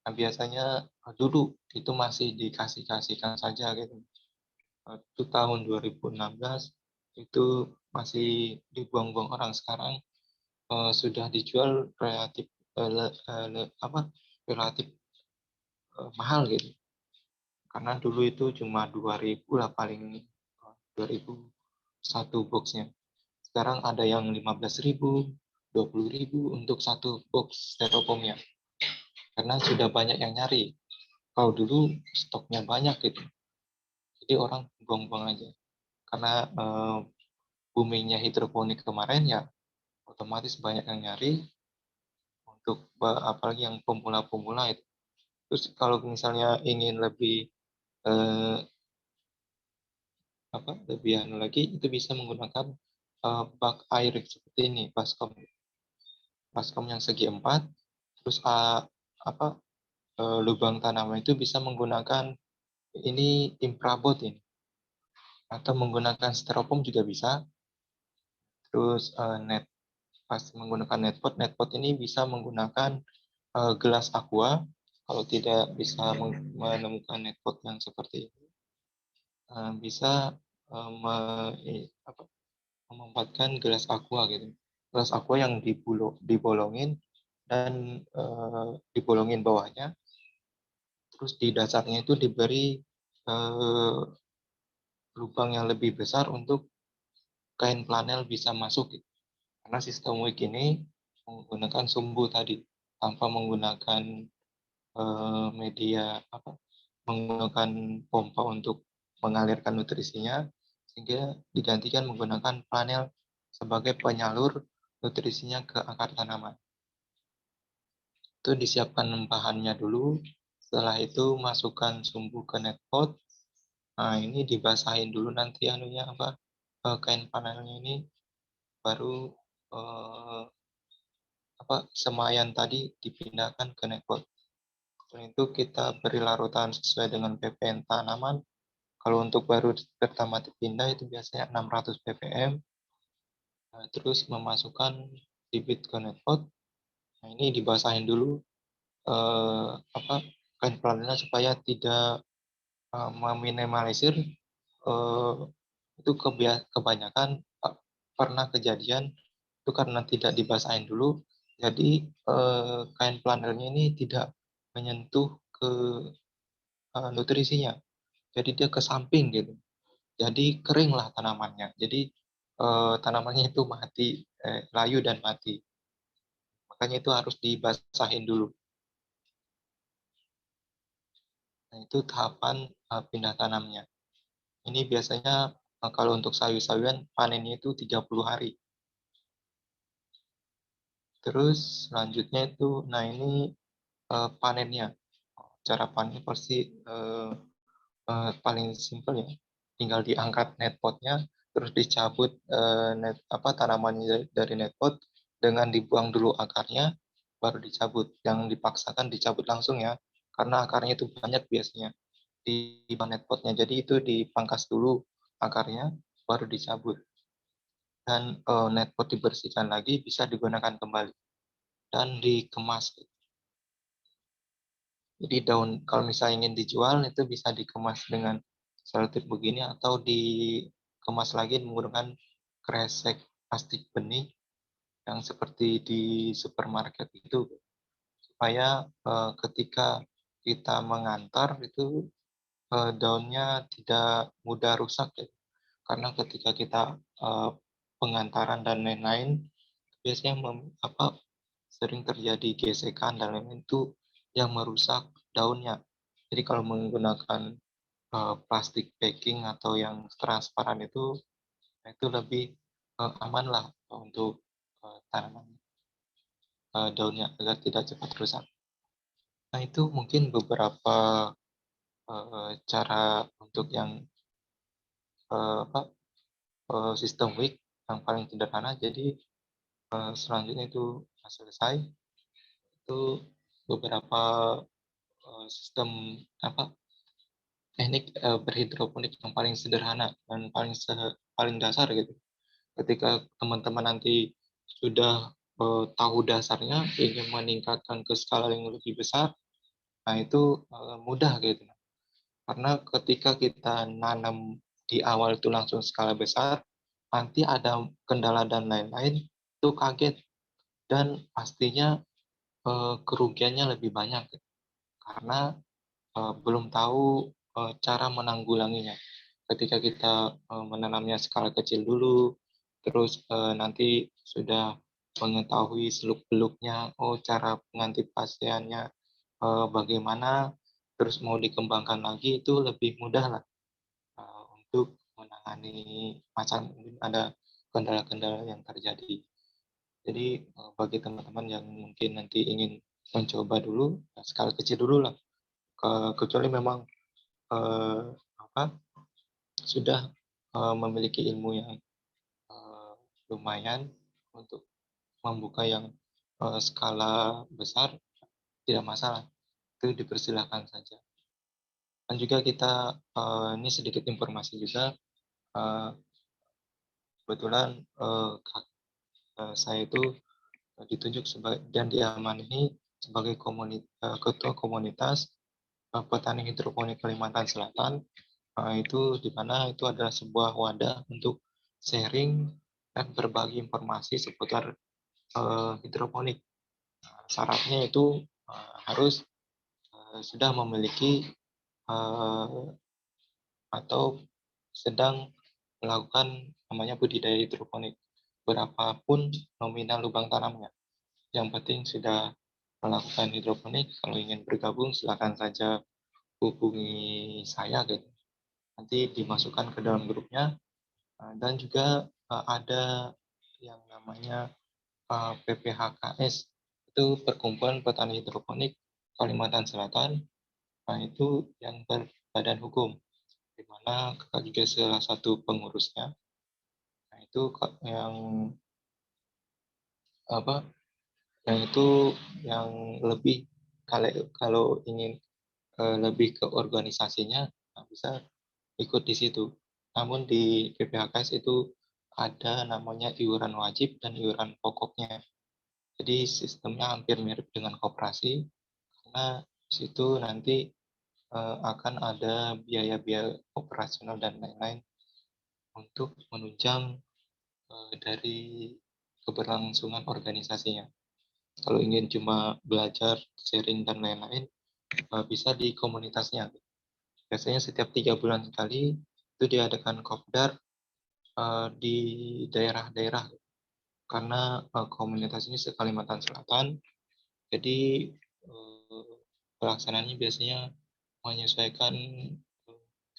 Nah, biasanya dulu itu masih dikasihkan saja gitu. Itu tahun 2016 itu masih dibuang-buang orang. Sekarang sudah dijual relatif relatif mahal gitu. Karena dulu itu cuma 2.000 lah paling, 2.000 satu boxnya. Sekarang ada yang 15.000, 20.000 untuk satu box styrofoamnya. Karena sudah banyak yang nyari. Kalau dulu stoknya banyak gitu. Jadi orang buang-buang aja. Karena boomingnya hidroponik kemarin ya otomatis banyak yang nyari untuk apalagi yang pemula-pemula itu. Terus kalau misalnya ingin lebih eh, lebih lagi itu bisa menggunakan bak air seperti ini, baskom yang segi 4, terus lubang tanaman itu bisa menggunakan ini infraboard ini, atau menggunakan styrofoam juga bisa. Terus pas menggunakan netpot ini bisa menggunakan gelas aqua. Kalau tidak bisa menemukan netpot yang seperti itu, bisa memanfaatkan gelas aqua gitu. Gelas aqua yang dibolongin dan dibolongin bawahnya, terus di dasarnya itu diberi lubang yang lebih besar untuk kain flanel bisa masuk gitu. Karena sistem wick ini menggunakan sumbu tadi tanpa menggunakan menggunakan pompa untuk mengalirkan nutrisinya, sehingga digantikan menggunakan panel sebagai penyalur nutrisinya ke akar tanaman. Itu disiapkan bahannya dulu, setelah itu masukkan sumbu ke netpot. Nah, ini dibasahin dulu nanti kain panelnya ini, baru semaian tadi dipindahkan ke netpot. Setelah itu kita beri larutan sesuai dengan ppm tanaman. Kalau untuk baru pertama dipindah itu biasanya 600 ppm. Terus memasukkan bibit ke netpot. Nah, ini dibasahin dulu kain pelannya supaya tidak meminimalisir itu kebanyakan pernah kejadian itu karena tidak dibasahin dulu. Jadi kain flanelnya ini tidak menyentuh ke nutrisinya. Jadi dia ke samping gitu. Jadi keringlah tanamannya. Jadi tanamannya itu mati, layu dan mati. Makanya itu harus dibasahin dulu. Nah, itu tahapan pindah tanamnya. Ini biasanya kalau untuk sayur-sayuran panennya itu 30 hari. Terus selanjutnya itu, nah ini panennya. Cara panen pasti paling simpel ya. Tinggal diangkat netpotnya, terus dicabut tanamannya dari netpot dengan dibuang dulu akarnya, baru dicabut. Yang dipaksakan dicabut langsung ya, karena akarnya itu banyak biasanya. di magnet potnya. Jadi itu dipangkas dulu akarnya, baru dicabut. Dan net pot dibersihkan lagi, bisa digunakan kembali dan dikemas. Jadi daun kalau misalnya ingin dijual itu bisa dikemas dengan selotip begini atau dikemas lagi menggunakan kresek plastik benih yang seperti di supermarket itu, supaya ketika kita mengantar itu daunnya tidak mudah rusak ya. Karena ketika kita pengantaran dan lain-lain biasanya sering terjadi gesekan dan lain-lain itu yang merusak daunnya. Jadi kalau menggunakan plastik packing atau yang transparan itu lebih aman lah untuk tanaman daunnya agar tidak cepat rusak. Nah itu mungkin beberapa cara untuk yang apa sistem week yang paling sederhana. Jadi selanjutnya itu selesai itu beberapa sistem teknik berhidroponik yang paling sederhana dan paling dasar gitu. Ketika teman-teman nanti sudah tahu dasarnya, ingin meningkatkan ke skala yang lebih besar, nah itu mudah gitu. Karena ketika kita nanam di awal itu langsung skala besar, nanti ada kendala dan lain-lain, itu kaget dan pastinya kerugiannya lebih banyak karena belum tahu cara menanggulanginya. Ketika kita menanamnya skala kecil dulu, terus nanti sudah mengetahui seluk-beluknya, cara pengantisipasiannya bagaimana, terus mau dikembangkan lagi itu lebih mudah lah untuk menangani macam mungkin ada kendala-kendala yang terjadi. Jadi bagi teman-teman yang mungkin nanti ingin mencoba dulu, skala kecil dulu lah. Kecuali memang eh, apa sudah memiliki ilmu yang eh, lumayan untuk membuka yang skala besar, tidak masalah, itu dipersilahkan saja. Dan juga kita ini sedikit informasi juga, kebetulan saya itu ditunjuk sebagai dan diamanahi sebagai ketua komunitas petani hidroponik Kalimantan Selatan. Itu di mana itu adalah sebuah wadah untuk sharing dan berbagi informasi seputar hidroponik. Syaratnya itu harus sudah memiliki atau sedang melakukan namanya budidaya hidroponik. Berapapun nominal lubang tanamnya. Yang penting sudah melakukan hidroponik. Kalau ingin bergabung silakan saja hubungi saya gitu. Nanti dimasukkan ke dalam grupnya. Dan juga ada yang namanya PPHKS, itu Perkumpulan Petani Hidroponik Kalimantan Selatan. Nah, itu yang berbadan hukum, di mana kakak juga salah satu pengurusnya. Nah, itu yang apa? Yang itu yang lebih kalau ingin lebih ke organisasinya, nah bisa ikut di situ. Namun di PPHKS itu ada namanya iuran wajib dan iuran pokoknya. Jadi sistemnya hampir mirip dengan koperasi, karena situ nanti akan ada biaya-biaya operasional dan lain-lain untuk menunjang dari keberlangsungan organisasinya. Kalau ingin cuma belajar, sharing, dan lain-lain, bisa di komunitasnya. Biasanya setiap 3 bulan sekali itu diadakan kopdar di daerah-daerah. Karena komunitas ini se-Kalimantan Selatan, jadi pelaksanaannya biasanya menyesuaikan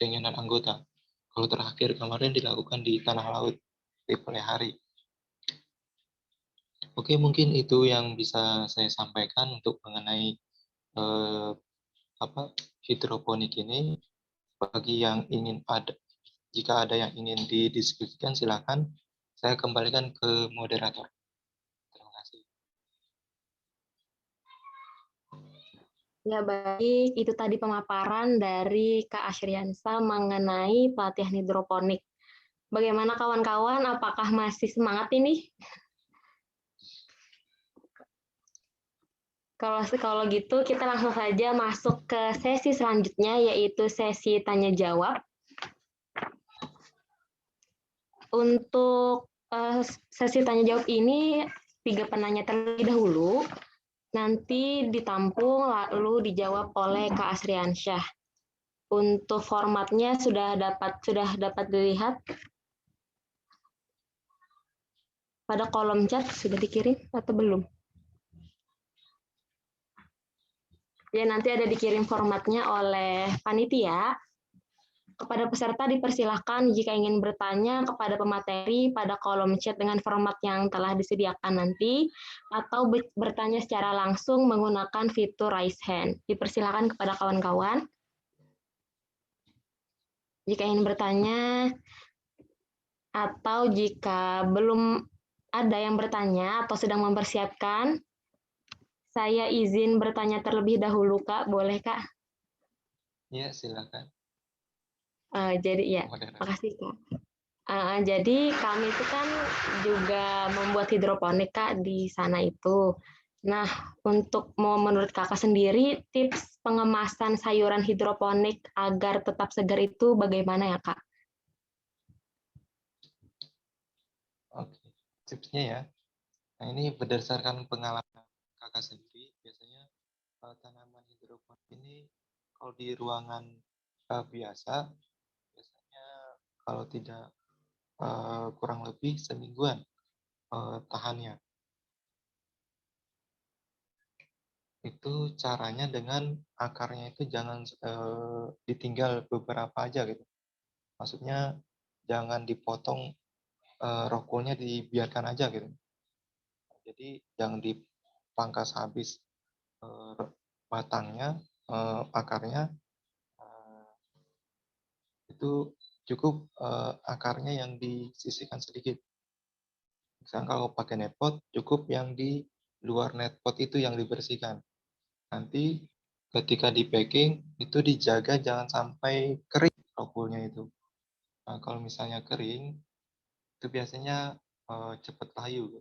keinginan anggota. Kalau terakhir kemarin dilakukan di Tanah Laut di Palehari. Oke, mungkin itu yang bisa saya sampaikan untuk mengenai eh, hidroponik ini. Bagi yang ingin jika ada yang ingin didiskusikan, silakan. Saya kembalikan ke moderator. Terima kasih. Ya baik, itu tadi pemaparan dari Kak Ashriansa mengenai pelatihan hidroponik. Bagaimana kawan-kawan, apakah masih semangat ini? Kalau gitu kita langsung saja masuk ke sesi selanjutnya, yaitu sesi tanya jawab. Untuk sesi tanya jawab ini 3 penanya terlebih dahulu, nanti ditampung lalu dijawab oleh Kak Asriansyah. Untuk formatnya sudah dapat dilihat pada kolom chat, sudah dikirim atau belum? Ya, nanti ada dikirim formatnya oleh panitia. Kepada peserta dipersilahkan jika ingin bertanya kepada pemateri pada kolom chat dengan format yang telah disediakan nanti, atau bertanya secara langsung menggunakan fitur raise hand. Dipersilahkan kepada kawan-kawan. Jika ingin bertanya, atau jika belum ada yang bertanya atau sedang mempersiapkan, saya izin bertanya terlebih dahulu, Kak. Boleh, Kak? Iya, silakan. Jadi ya, Moderator. makasih, Kak. Jadi kami itu kan juga membuat hidroponik, Kak, di sana itu. Nah, menurut Kakak sendiri, tips pengemasan sayuran hidroponik agar tetap segar itu bagaimana ya, Kak? Oke, tipsnya ya. Nah, ini berdasarkan pengalaman kakak sendiri, biasanya tanaman hidroponik ini kalau di ruangan biasa, biasanya kalau tidak kurang lebih semingguan tahannya. Itu caranya dengan akarnya itu jangan ditinggal beberapa aja gitu. Maksudnya jangan dipotong, rokulnya dibiarkan aja gitu. Jadi jangan dipangkas habis batangnya, akarnya, itu cukup akarnya yang disisihkan sedikit. Misalnya kalau pakai netpot, cukup yang di luar netpot itu yang dibersihkan. Nanti ketika di packing, itu dijaga jangan sampai kering rokulnya itu. Nah, kalau misalnya kering, itu biasanya cepat layu.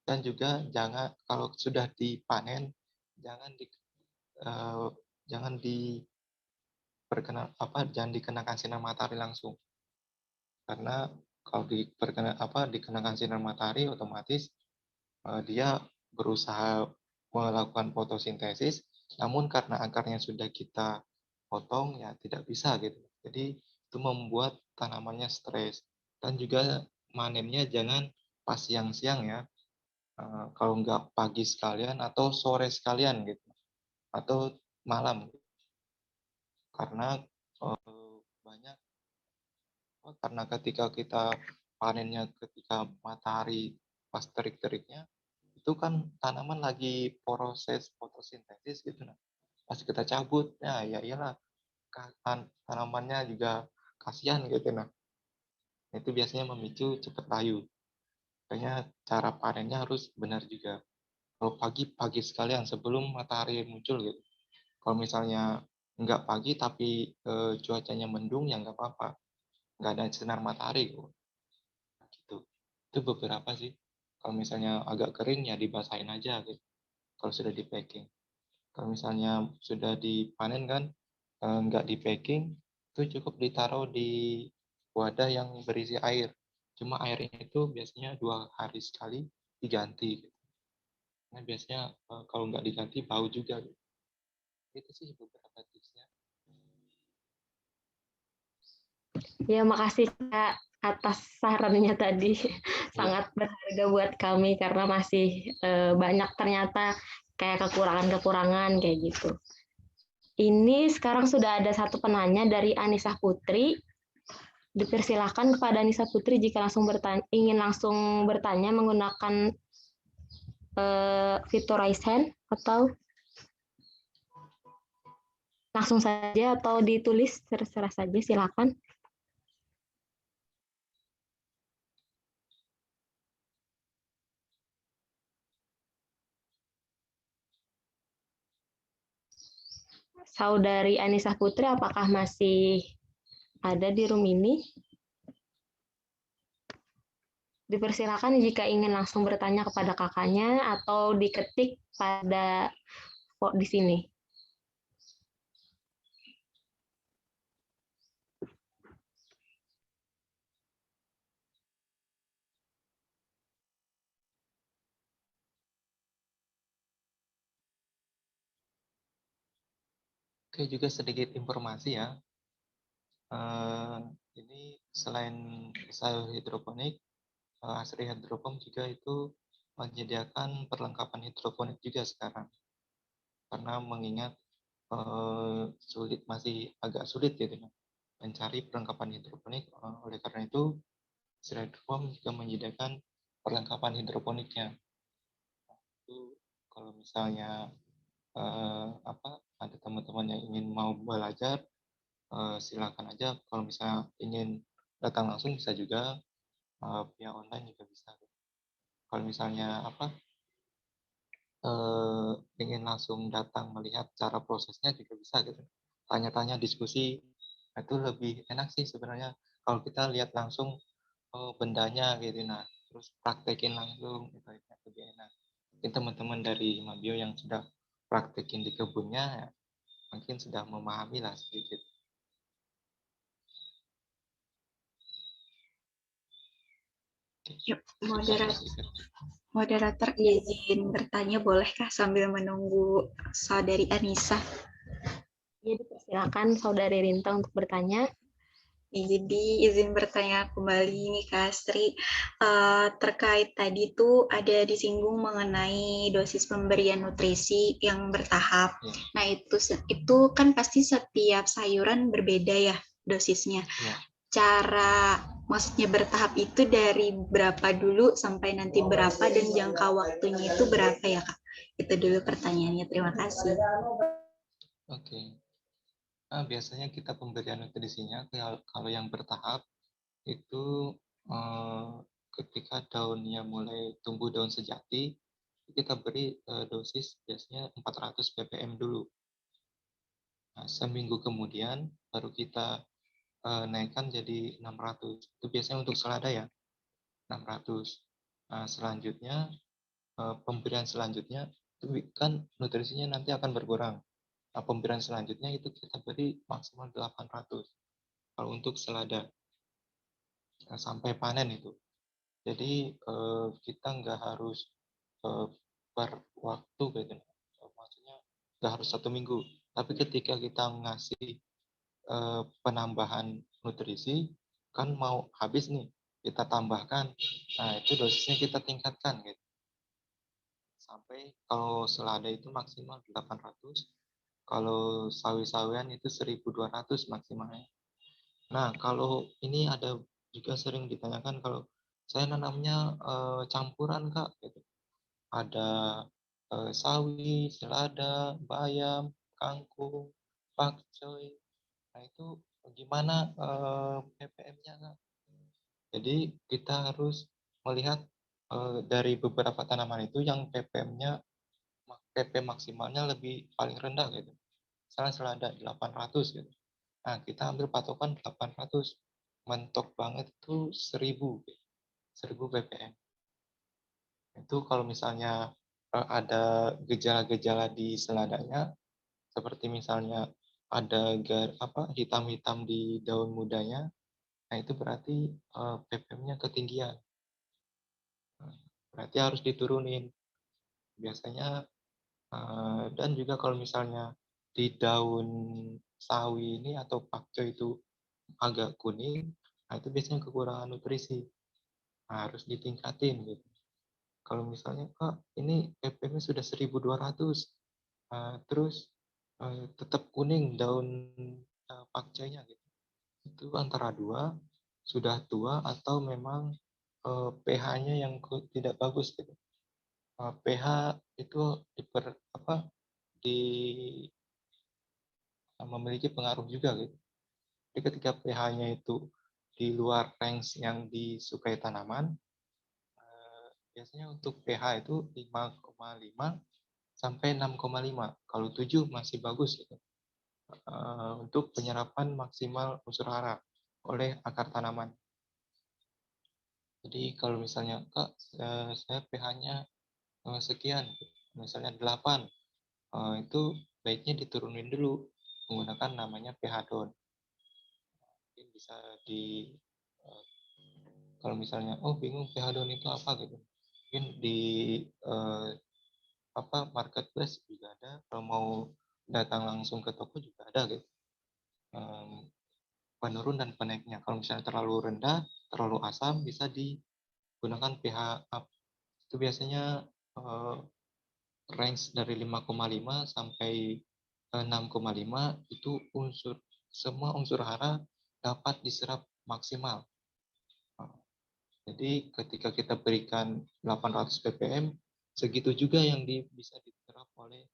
Dan juga jangan kalau sudah dipanen, jangan di eh, jangan jangan dikenakan sinar matahari langsung. Karena kalau dikenakan sinar matahari otomatis dia berusaha melakukan fotosintesis, namun karena akarnya sudah kita potong ya tidak bisa gitu. Jadi itu membuat tanamannya stres dan juga manennya jangan pas siang-siang ya. Kalau nggak pagi sekalian atau sore sekalian gitu atau malam karena banyak karena ketika kita panennya ketika matahari pas terik-teriknya itu kan tanaman lagi proses fotosintesis gitu nah pas kita cabut ya iyalah tanamannya juga kasihan gitu nah itu biasanya memicu cepat layu makanya cara panennya harus benar juga kalau pagi sekalian sebelum matahari muncul gitu kalau misalnya nggak pagi tapi cuacanya mendung ya nggak apa-apa nggak ada sinar matahari gitu itu beberapa sih kalau misalnya agak kering ya dibasahin aja gitu kalau sudah di packing. Kalau misalnya sudah dipanen kan, nggak di packing, itu cukup ditaruh di wadah yang berisi air. Cuma airnya itu biasanya 2 hari sekali diganti. Gitu. Nah, biasanya kalau nggak diganti bau juga. Gitu. Itu sih beberapa tipsnya. Ya, makasih Kak atas sarannya tadi. Iya, Sangat berharga buat kami karena masih banyak ternyata kayak kekurangan-kekurangan kayak gitu. Ini sekarang sudah ada satu penanya dari Anissa Putri. Dipersilakan kepada Anissa Putri jika ingin langsung bertanya menggunakan fitur raise hand atau langsung saja atau ditulis terserah saja silakan. Saudari Anissa Putri, apakah masih ada di room ini? Dipersilakan jika ingin langsung bertanya kepada kakaknya atau diketik pada di sini. Oke, juga sedikit informasi ya. Ini selain sayur hidroponik, Asri Hydroponic juga itu menyediakan perlengkapan hidroponik juga sekarang. Karena mengingat masih agak sulit gitu ya mencari perlengkapan hidroponik. Oleh karena itu, Asri Hydroponic juga menyediakan perlengkapan hidroponiknya. Itu kalau misalnya ada teman-teman yang ingin mau belajar, silakan aja. Kalau misalnya ingin datang langsung bisa juga, via online juga bisa. Kalau misalnya ingin langsung datang melihat cara prosesnya juga bisa gitu. Tanya-tanya, diskusi, itu lebih enak sih sebenarnya. Kalau kita lihat langsung bendanya gitu, nah terus praktekin langsung itu lebih enak. Mungkin teman-teman dari Mabio yang sudah praktekin di kebunnya ya, mungkin sudah memahami lah sedikit. Yuk, moderator izin bertanya bolehkah sambil menunggu saudari Anissa? Jadi silakan saudari Rinta untuk bertanya. Jadi izin bertanya kembali nih Kak Astri, terkait tadi tuh ada disinggung mengenai dosis pemberian nutrisi yang bertahap. Nah itu kan pasti setiap sayuran berbeda ya dosisnya. Cara maksudnya bertahap itu dari berapa dulu sampai nanti berapa dan jangka waktunya itu berapa ya Kak? Itu dulu pertanyaannya, terima kasih. Oke. Biasanya kita pemberian nutrisinya kalau yang bertahap itu ketika daunnya mulai tumbuh daun sejati, kita beri dosis biasanya 400 ppm dulu. Nah, seminggu kemudian baru kita naikkan jadi 600. Itu biasanya untuk selada ya, 600. Nah, selanjutnya pemberian selanjutnya itu kan nutrisinya nanti akan berkurang. Nah, pemberian selanjutnya itu kita beri maksimal 800 kalau untuk selada sampai panen itu. Jadi kita nggak harus per waktu gitu, maksudnya nggak harus 1 minggu. Tapi ketika kita ngasih penambahan nutrisi, kan mau habis nih, kita tambahkan. Nah itu dosisnya kita tingkatkan gitu. Sampai kalau selada itu maksimal 800, kalau sawi-sawian itu 1.200 maksimalnya. Nah, kalau ini ada juga sering ditanyakan kalau saya nanamnya campuran Kak, gitu. Ada sawi, selada, bayam, kangkung, pakcoy. Nah itu gimana ppm-nya Kak? Jadi kita harus melihat dari beberapa tanaman itu yang ppm-nya maksimalnya lebih paling rendah gitu. Misalnya selada 800 gitu. Nah, kita ambil patokan 800. Mentok banget itu 1000 ppm. Itu kalau misalnya ada gejala-gejala di seladanya, seperti misalnya ada hitam-hitam di daun mudanya, nah itu berarti ppm-nya ketinggian. Berarti harus diturunin. Biasanya dan juga kalau misalnya di daun sawi ini atau pakcoy itu agak kuning, nah itu biasanya kekurangan nutrisi. Nah, harus ditingkatin gitu. Kalau misalnya Kak, ini ppm-nya sudah 1.200, terus tetap kuning daun pakcoynya gitu. Itu antara dua, sudah tua atau memang pH-nya yang tidak bagus gitu. pH itu di memiliki pengaruh juga gitu. Jadi ketika pH-nya itu di luar range yang disukai tanaman, biasanya untuk pH itu 5,5 sampai 6,5. Kalau 7 masih bagus gitu. untuk penyerapan maksimal unsur hara oleh akar tanaman. Jadi kalau misalnya Kak, saya pH-nya sekian, misalnya 8, itu baiknya diturunin dulu menggunakan namanya pH down. Mungkin bisa di kalau misalnya bingung pH down itu apa gitu, mungkin di marketplace juga ada, kalau mau datang langsung ke toko juga ada gitu. Penurun dan penaiknya. Kalau misalnya terlalu rendah, terlalu asam, bisa digunakan pH up. Itu biasanya range dari 5,5 sampai 6,5 itu semua unsur hara dapat diserap maksimal. Jadi ketika kita berikan 800 ppm, segitu juga yang bisa diserap oleh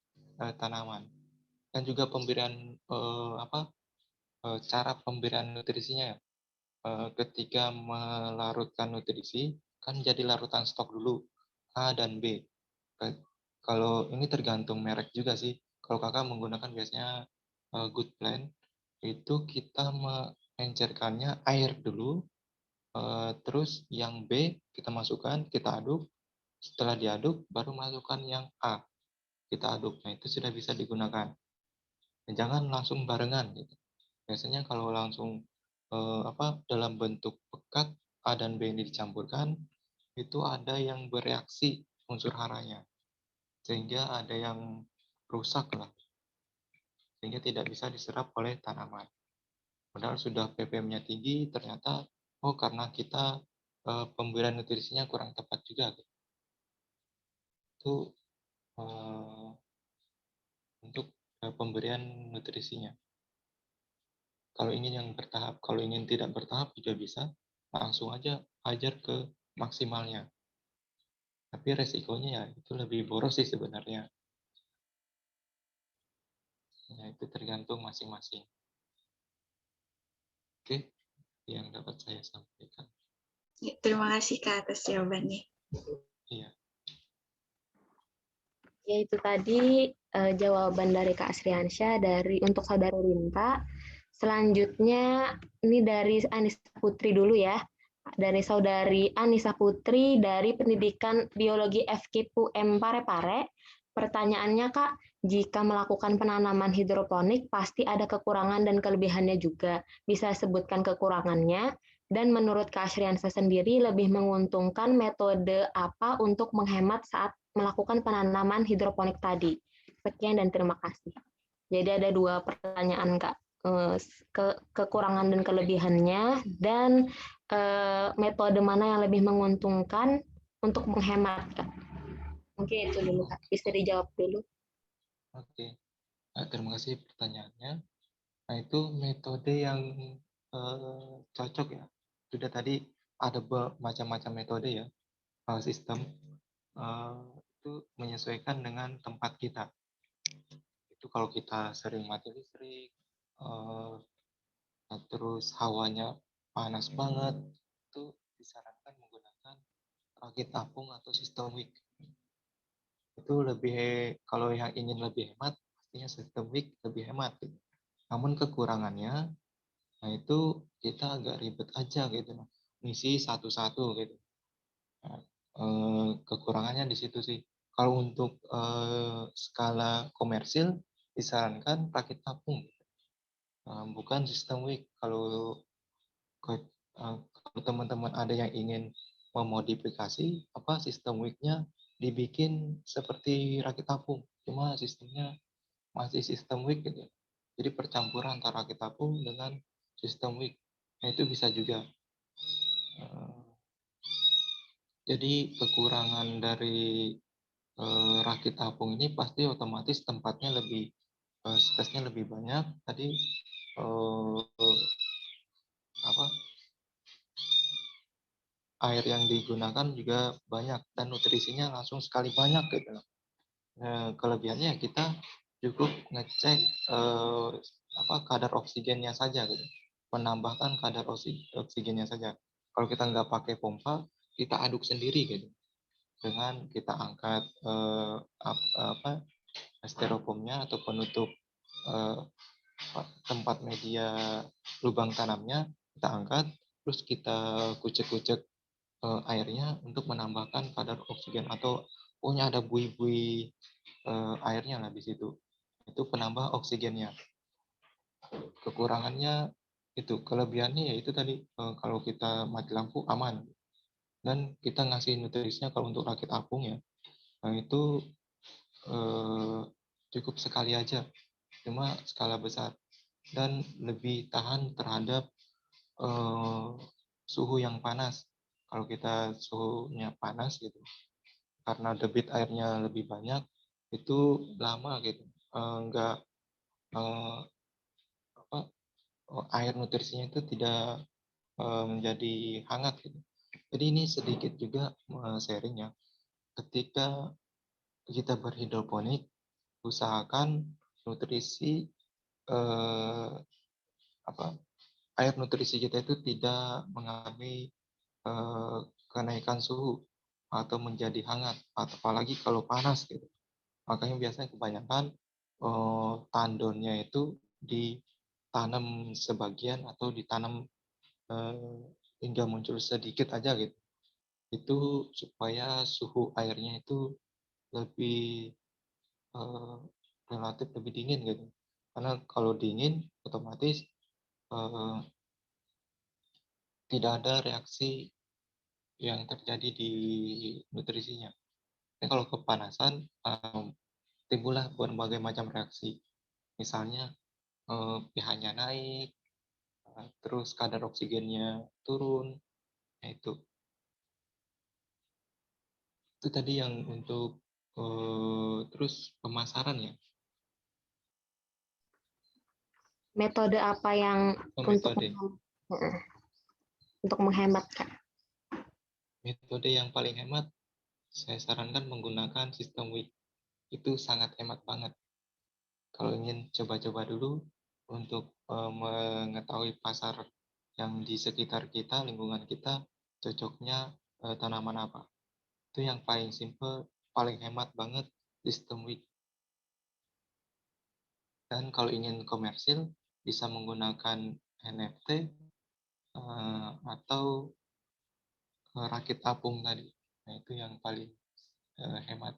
tanaman. Dan juga pemberian cara pemberian nutrisinya. Ketika melarutkan nutrisi, kan jadi larutan stok dulu, A dan B. Kalau ini tergantung merek juga sih. Kalau kakak menggunakan biasanya Good Plan, itu kita mengencerkannya air dulu, terus yang B kita masukkan, kita aduk. Setelah diaduk, baru masukkan yang A, kita aduk. Nah, itu sudah bisa digunakan. Dan jangan langsung barengan. Gitu. Biasanya kalau langsung dalam bentuk pekat A dan B ini dicampurkan, itu ada yang bereaksi unsur haranya. Sehingga ada yang rusak lah, sehingga tidak bisa diserap oleh tanaman. Padahal sudah ppm-nya tinggi, ternyata karena kita pemberian nutrisinya kurang tepat juga. Itu untuk pemberian nutrisinya. Kalau ingin yang bertahap, kalau ingin tidak bertahap juga bisa, langsung aja ajar ke maksimalnya. Tapi resikonya ya itu lebih boros sih sebenarnya. Ya, itu tergantung masing-masing. Oke, yang dapat saya sampaikan. Ya, terima kasih Kak atas jawabannya. Iya. Ya, itu tadi jawaban dari Kak Asriansyah untuk Saudari Rinta. Selanjutnya ini dari Anissa Putri dulu ya. Dari Saudari Anissa Putri dari Pendidikan Biologi FKIP UM Parepare. Pertanyaannya Kak, jika melakukan penanaman hidroponik pasti ada kekurangan dan kelebihannya juga. Bisa sebutkan kekurangannya, dan menurut Kak Asriansyah sendiri lebih menguntungkan metode apa untuk menghemat saat melakukan penanaman hidroponik tadi. Sekian dan terima kasih. Jadi ada 2 pertanyaan Kak, kekurangan dan kelebihannya, dan metode mana yang lebih menguntungkan untuk menghemat Kak. Mungkin itu dulu Kak, bisa dijawab dulu. Oke, terima kasih pertanyaannya. Nah, itu metode yang cocok ya. Sudah tadi ada macam-macam metode ya, sistem itu menyesuaikan dengan tempat kita. Itu kalau kita sering mati listrik, terus hawanya panas banget, itu disarankan menggunakan rakit apung atau sistem wick. Itu lebih, kalau yang ingin lebih hemat, pastinya sistem wick lebih hemat. Gitu. Namun kekurangannya, nah itu kita agak ribet aja gitu, ngisi satu-satu gitu. Nah, kekurangannya di situ sih. Kalau untuk skala komersil disarankan rakit apung, bukan sistem wick. Kalau teman-teman ada yang ingin memodifikasi sistem wick-nya dibikin seperti rakit apung, cuma sistemnya masih sistem wick gitu. Jadi percampuran antara rakit apung dengan sistem wick. Nah, itu bisa juga. Jadi kekurangan dari rakit apung ini pasti otomatis tempatnya lebih space-nya lebih banyak. Tadi air yang digunakan juga banyak dan nutrisinya langsung sekali banyak gitu. Kelebihannya kita cukup ngecek kadar oksigennya saja gitu. Menambahkan kadar oksigennya saja. Kalau kita nggak pakai pompa, kita aduk sendiri gitu. Dengan kita angkat styrofoamnya atau penutup tempat media lubang tanamnya kita angkat, terus kita kucek-kucek airnya untuk menambahkan kadar oksigen atau pokoknya ada buih-buih airnya lah di situ. Itu penambah oksigennya. Kekurangannya itu, kelebihannya yaitu tadi kalau kita mati lampu aman dan kita ngasih nutrisinya kalau untuk rakit apung ya, nah itu cukup sekali aja, cuma skala besar dan lebih tahan terhadap suhu yang panas. Kalau kita suhunya panas gitu, karena debit airnya lebih banyak, itu lama gitu, nggak apa air nutrisinya itu tidak menjadi hangat gitu. Jadi ini sedikit juga sharing ya. Ketika kita berhidroponik, usahakan nutrisi eh, apa air nutrisi kita itu tidak mengalami eh, kenaikan suhu atau menjadi hangat, atau apalagi kalau panas gitu. Makanya biasanya kebanyakan tandonnya itu ditanam sebagian atau ditanam hingga muncul sedikit aja gitu. Itu supaya suhu airnya itu lebih eh, relatif lebih dingin gitu. Karena kalau dingin otomatis eh, tidak ada reaksi yang terjadi di nutrisinya. Tapi kalau kepanasan timbullah berbagai macam reaksi. Misalnya pH-nya naik, terus kadar oksigennya turun. Nah, itu tadi yang untuk terus pemasaran ya. Metode apa yang Metode. untuk menghemat, Kak? Metode yang paling hemat, saya sarankan menggunakan sistem WIC. Itu sangat hemat banget. Kalau ingin coba-coba dulu untuk mengetahui pasar yang di sekitar kita, lingkungan kita, cocoknya tanaman apa. Itu yang paling simple, paling hemat banget, sistem WIC. Dan kalau ingin komersil, bisa menggunakan NFT atau rakit apung tadi. Nah, itu yang paling hemat.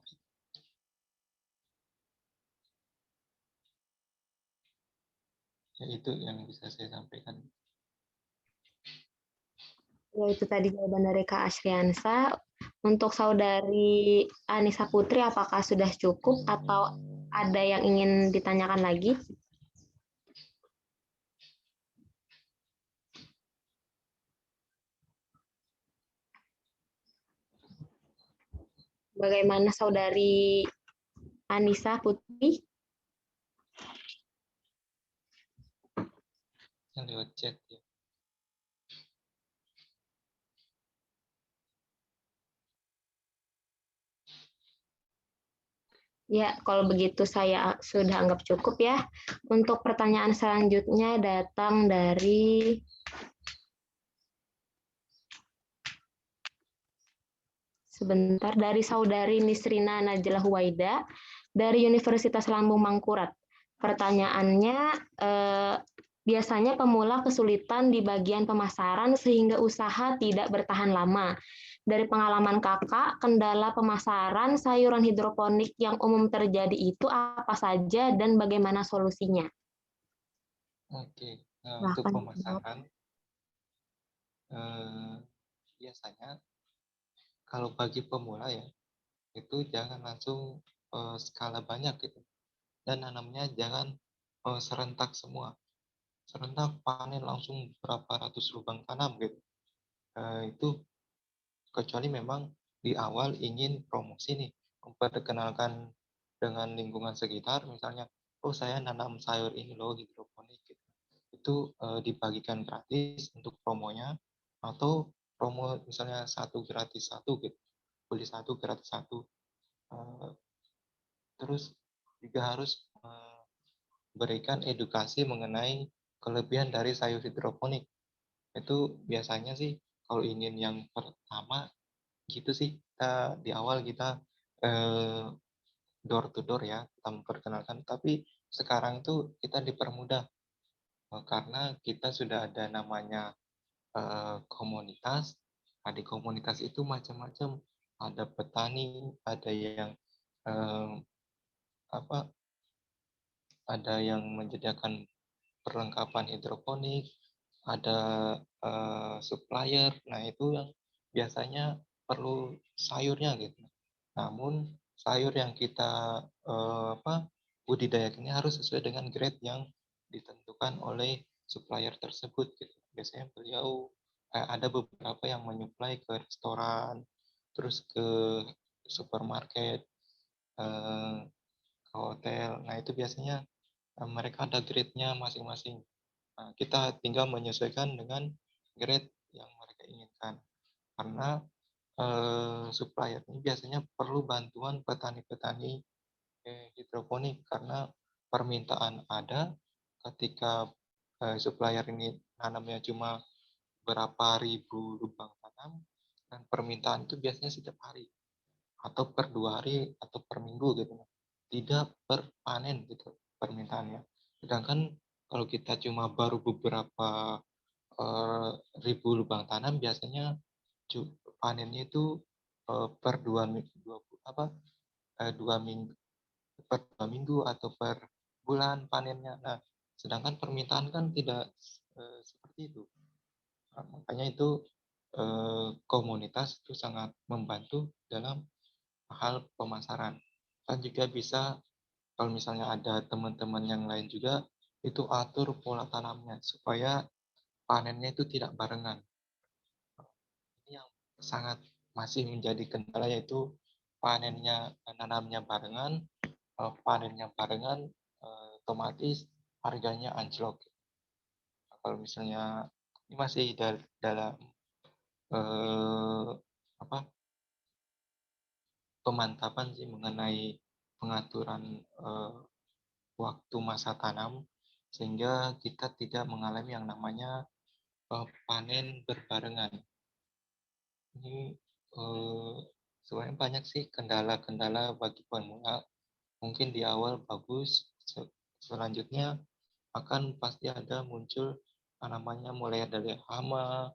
Ya, itu yang bisa saya sampaikan. Ya, itu tadi jawaban dari Kak Asriansa. Untuk saudari Anissa Putri, apakah sudah cukup atau ada yang ingin ditanyakan lagi? Bagaimana saudari Anissa Putri? Yang lewat chat ya. Ya, kalau begitu saya sudah anggap cukup ya. Untuk pertanyaan selanjutnya datang dari dari saudari Nisrina Najlah Huwaida dari Universitas Lambung Mangkurat. Pertanyaannya, biasanya pemula kesulitan di bagian pemasaran sehingga usaha tidak bertahan lama. Dari pengalaman kakak, kendala pemasaran sayuran hidroponik yang umum terjadi itu apa saja dan bagaimana solusinya? Oke, nah, untuk pemasaran, biasanya kalau bagi pemula ya, itu jangan langsung skala banyak gitu. Dan nanamnya jangan serentak semua. Serentak panen langsung berapa ratus lubang tanam gitu. Itu kecuali memang di awal ingin promosi nih, memperkenalkan dengan lingkungan sekitar, misalnya, oh saya nanam sayur ini loh hidroponik gitu. Itu dibagikan gratis untuk promonya, atau promo misalnya satu gratis satu gitu, beli satu gratis satu. Terus juga harus berikan edukasi mengenai kelebihan dari sayur hidroponik. Itu biasanya sih kalau ingin yang pertama gitu sih, kita di awal kita door to door ya, kita memperkenalkan. Tapi sekarang itu kita dipermudah karena kita sudah ada namanya komunitas. Nah, di komunitas itu macam-macam. Ada petani, ada yang eh, apa? Ada yang menyediakan perlengkapan hidroponik, ada supplier. Nah, itu yang biasanya perlu sayurnya gitu. Namun sayur yang kita budidayakan ini harus sesuai dengan grade yang ditentukan oleh supplier tersebut gitu. Biasanya beliau ada beberapa yang menyuplai ke restoran, terus ke supermarket, eh, ke hotel. Nah, itu biasanya mereka ada grade-nya masing-masing. Nah, kita tinggal menyesuaikan dengan grade yang mereka inginkan. Karena supplier ini biasanya perlu bantuan petani-petani hidroponik karena permintaan ada ketika supplier ini nanamnya cuma berapa ribu lubang tanam dan permintaan itu biasanya setiap hari atau per 2 hari atau per minggu gitu, tidak per panen gitu permintaannya. Sedangkan kalau kita cuma baru beberapa eh, ribu lubang tanam biasanya panennya itu per 2 minggu, dua minggu per 2 minggu atau per bulan panennya. Nah, sedangkan permintaan kan tidak seperti itu. Nah, makanya itu komunitas itu sangat membantu dalam hal pemasaran. Dan juga bisa kalau misalnya ada teman-teman yang lain juga itu atur pola tanamnya supaya panennya itu tidak barengan. Ini yang sangat masih menjadi kendala yaitu nanamnya barengan, panennya barengan, otomatis harganya anjlok. Kalau misalnya ini masih dalam eh, apa pemantapan sih mengenai pengaturan waktu masa tanam sehingga kita tidak mengalami yang namanya panen berbarengan. Ini sebenarnya banyak sih kendala-kendala bagi pemula. Mungkin di awal bagus, selanjutnya akan pasti ada muncul namanya mulai dari hama,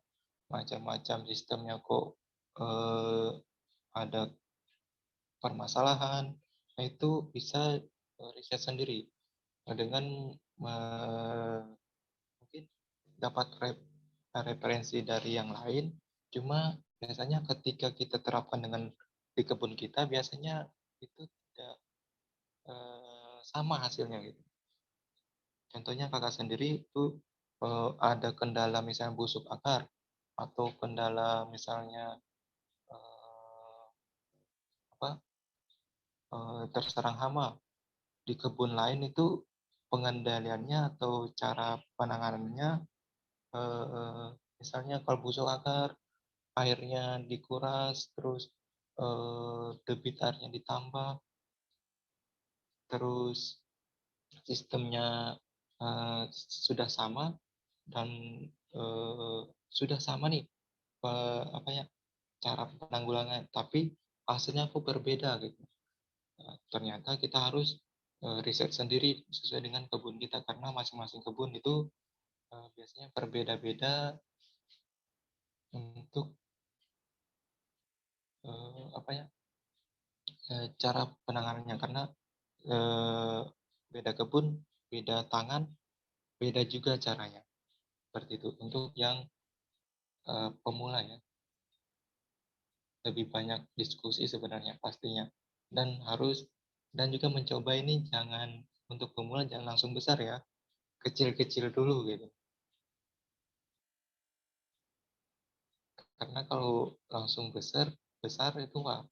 macam-macam sistemnya kok eh, ada permasalahan. Nah, itu bisa riset sendiri dengan mungkin dapat referensi dari yang lain. Cuma biasanya ketika kita terapkan dengan di kebun kita, biasanya itu tidak sama hasilnya gitu. Contohnya kakak sendiri itu ada kendala misalnya busuk akar atau kendala misalnya eh, terserang hama di kebun lain itu pengendaliannya atau cara penanganannya misalnya kalau busuk akar airnya dikuras terus debit airnya ditambah terus sistemnya sudah sama dan sudah sama nih apa ya cara penanggulangan tapi hasilnya kok berbeda gitu. Nah, ternyata kita harus riset sendiri sesuai dengan kebun kita karena masing-masing kebun itu biasanya berbeda-beda untuk apa ya cara penanganannya karena eh, beda kebun, beda tangan, beda juga caranya. Seperti itu untuk yang pemula ya. Lebih banyak diskusi sebenarnya pastinya dan dan juga mencoba ini jangan untuk pemula jangan langsung besar ya kecil-kecil dulu gitu karena kalau langsung besar besar itu nggak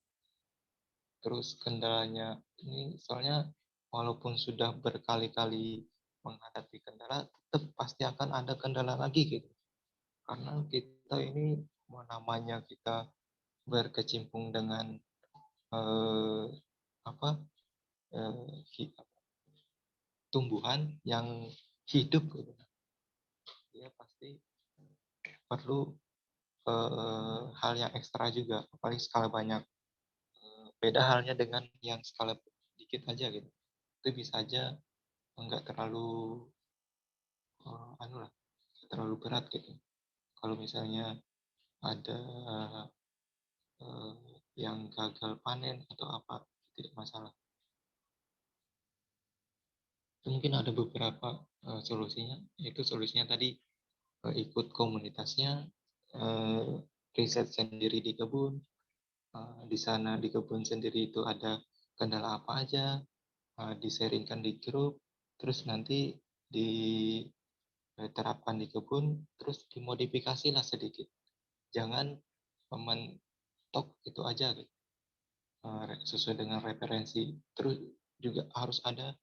terus kendalanya ini soalnya walaupun sudah berkali-kali menghadapi kendala tetap pasti akan ada kendala lagi gitu karena kita ini namanya kita berkecimpung dengan eh, apa tumbuhan yang hidup gitu. Dia pasti perlu hal yang ekstra juga, apalagi skala banyak. Beda halnya dengan yang skala dikit aja gitu. Itu bisa aja nggak terlalu anu lah, terlalu berat gitu. Kalau misalnya ada yang gagal panen atau apa, tidak masalah. Mungkin ada beberapa solusinya, yaitu solusinya tadi ikut komunitasnya, riset sendiri di kebun, di sana di kebun sendiri itu ada kendala apa aja, di-sharingkan di grup, terus nanti diterapkan di kebun, terus dimodifikasi lah sedikit. Jangan mentok itu aja gitu, sesuai dengan referensi. Terus juga harus ada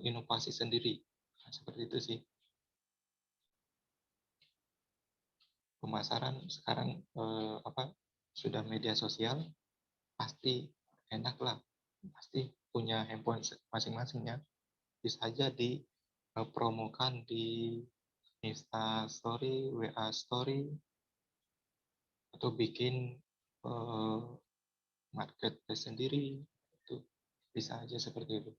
inovasi sendiri. Nah, seperti itu sih. Pemasaran sekarang sudah media sosial, pasti enak lah, pasti punya handphone masing-masingnya, bisa aja dipromokan di Insta Story, WA Story, atau bikin marketplace sendiri, itu bisa aja seperti itu.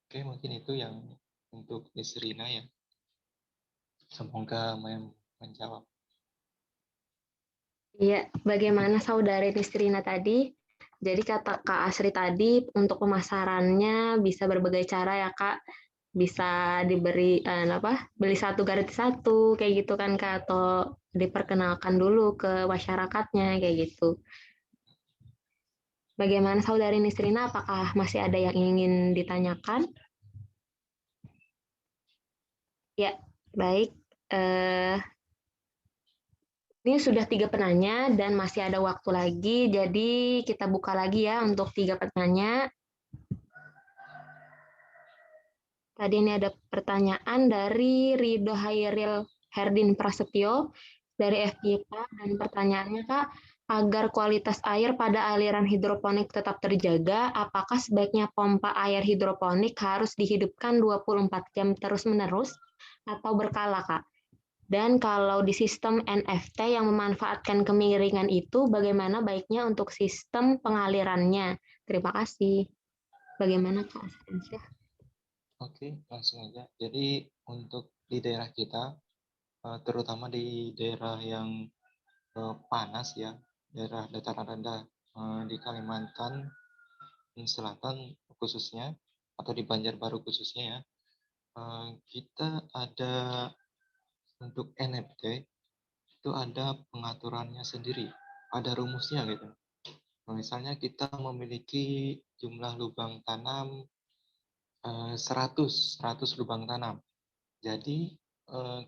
Oke, mungkin itu yang untuk Nisrina ya. Semoga menjawab. Iya, bagaimana saudari Nistrina tadi? Jadi kata Kak Asri tadi untuk pemasarannya bisa berbagai cara ya Kak. Bisa diberi beli satu gratis satu kayak gitu kan Kak, atau diperkenalkan dulu ke masyarakatnya kayak gitu. Bagaimana saudari Nistrina, apakah masih ada yang ingin ditanyakan? Ya, baik. Ini sudah 3 penanya dan masih ada waktu lagi, jadi kita buka lagi ya untuk 3 penanya. Tadi ini ada pertanyaan dari Rido Hairil Herdin Prasetyo dari FIPA, dan pertanyaannya Kak, agar kualitas air pada aliran hidroponik tetap terjaga, apakah sebaiknya pompa air hidroponik harus dihidupkan 24 jam terus-menerus atau berkala Kak? Dan kalau di sistem NFT yang memanfaatkan kemiringan itu, bagaimana baiknya untuk sistem pengalirannya? Terima kasih. Bagaimana Kak Asriansyah? Oke, langsung aja. Jadi untuk di daerah kita, terutama di daerah yang panas ya, daerah dataran rendah di Kalimantan Selatan khususnya, atau di Banjarbaru khususnya ya, kita ada untuk NFT itu ada pengaturannya sendiri, ada rumusnya gitu. Misalnya kita memiliki jumlah lubang tanam 100 lubang tanam. Jadi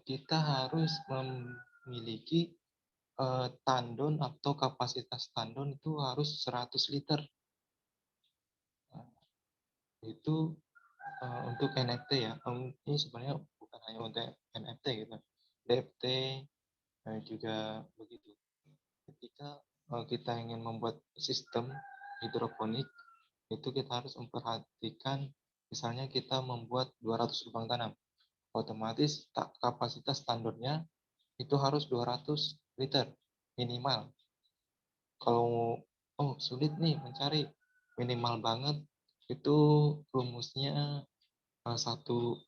kita harus memiliki tandon atau kapasitas tandon itu harus 100 liter. Itu untuk NFT ya. Ini sebenarnya bukan hanya untuk NFT gitu. DFT juga begitu. Ketika kita ingin membuat sistem hidroponik, itu kita harus memperhatikan, misalnya kita membuat 200 lubang tanam, otomatis kapasitas standarnya itu harus 200 liter minimal. Kalau sulit nih mencari, minimal banget itu rumusnya satu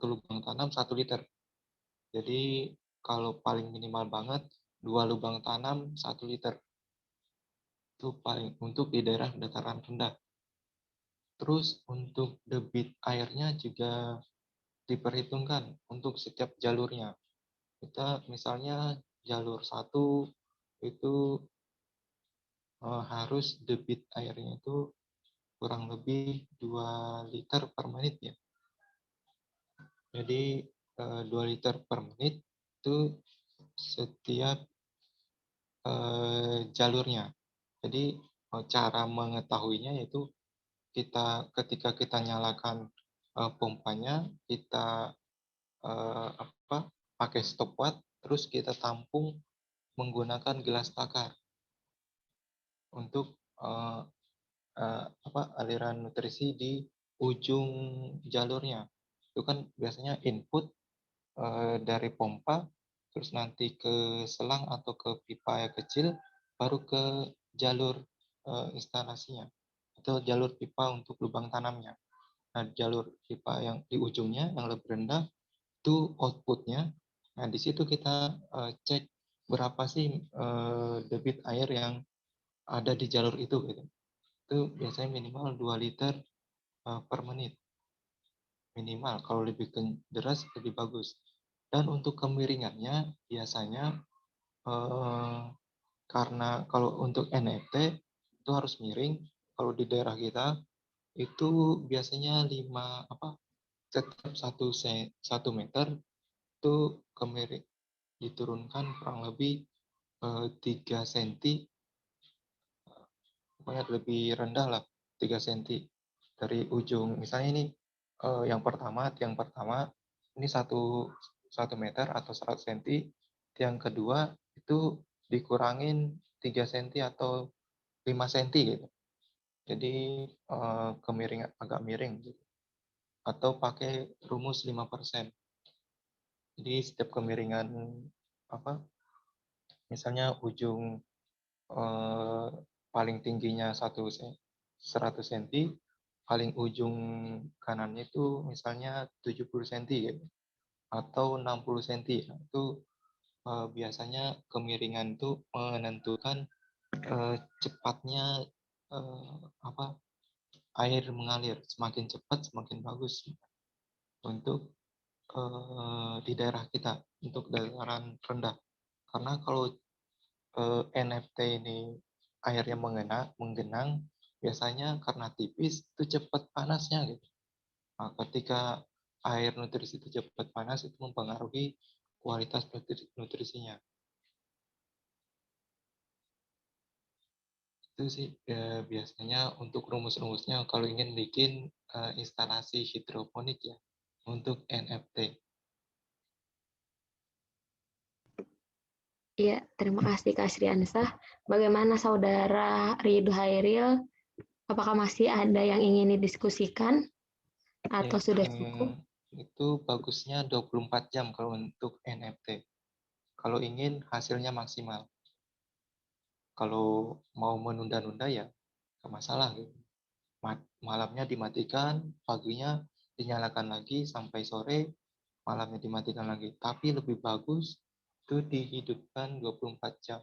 lubang tanam 1 liter. Jadi kalau paling minimal banget 2 lubang tanam 1 liter. Itu paling untuk di daerah dataran rendah. Terus untuk debit airnya juga diperhitungkan untuk setiap jalurnya. Kita misalnya jalur 1 itu harus debit airnya itu kurang lebih 2 liter per menit ya. Jadi 2 liter per menit itu setiap jalurnya. Jadi cara mengetahuinya yaitu ketika kita nyalakan pompanya, kita pakai stopwatch, terus kita tampung menggunakan gelas takar untuk aliran nutrisi di ujung jalurnya. Itu kan biasanya input dari pompa, terus nanti ke selang atau ke pipa yang kecil, baru ke jalur instalasinya atau jalur pipa untuk lubang tanamnya. Nah, jalur pipa yang di ujungnya yang lebih rendah itu outputnya. Nah, di situ kita cek berapa sih debit air yang ada di jalur itu gitu. Itu biasanya minimal 2 liter per menit. Minimal, kalau lebih deras lebih bagus. Dan untuk kemiringannya biasanya karena kalau untuk NFT itu harus miring. Kalau di daerah kita itu biasanya setiap 1 meter itu kemiring diturunkan kurang lebih 3 cm, pokoknya lebih rendah lah 3 cm dari ujung. Misalnya ini yang pertama, tiang pertama ini 1 meter atau 100 cm, tiang kedua itu dikurangin 3 cm atau 5 cm gitu. Jadi agak miring gitu. Atau pakai rumus 5%. Jadi setiap kemiringan misalnya ujung paling tingginya 100 cm, paling ujung kanannya itu misalnya 70 cm gitu, atau 60 cm. Itu biasanya kemiringan itu menentukan cepatnya air mengalir. Semakin cepat semakin bagus untuk di daerah kita, untuk dataran rendah. Karena kalau NFT ini airnya menggenang, biasanya karena tipis itu cepat panasnya gitu. Nah, ketika air nutrisi itu cepat panas, itu mempengaruhi kualitas nutrisinya. Itu sih biasanya untuk rumus-rumusnya kalau ingin bikin instalasi hidroponik ya untuk NFT. Iya, terima kasih Kak Sriansah. Bagaimana Saudara Ridho Hairil? Apakah masih ada yang ingin didiskusikan atau sudah cukup? Itu bagusnya 24 jam kalau untuk NFT. Kalau ingin hasilnya maksimal. Kalau mau menunda-nunda ya nggak masalah gitu. Malamnya dimatikan, paginya dinyalakan lagi sampai sore, malamnya dimatikan lagi. Tapi lebih bagus itu dihidupkan 24 jam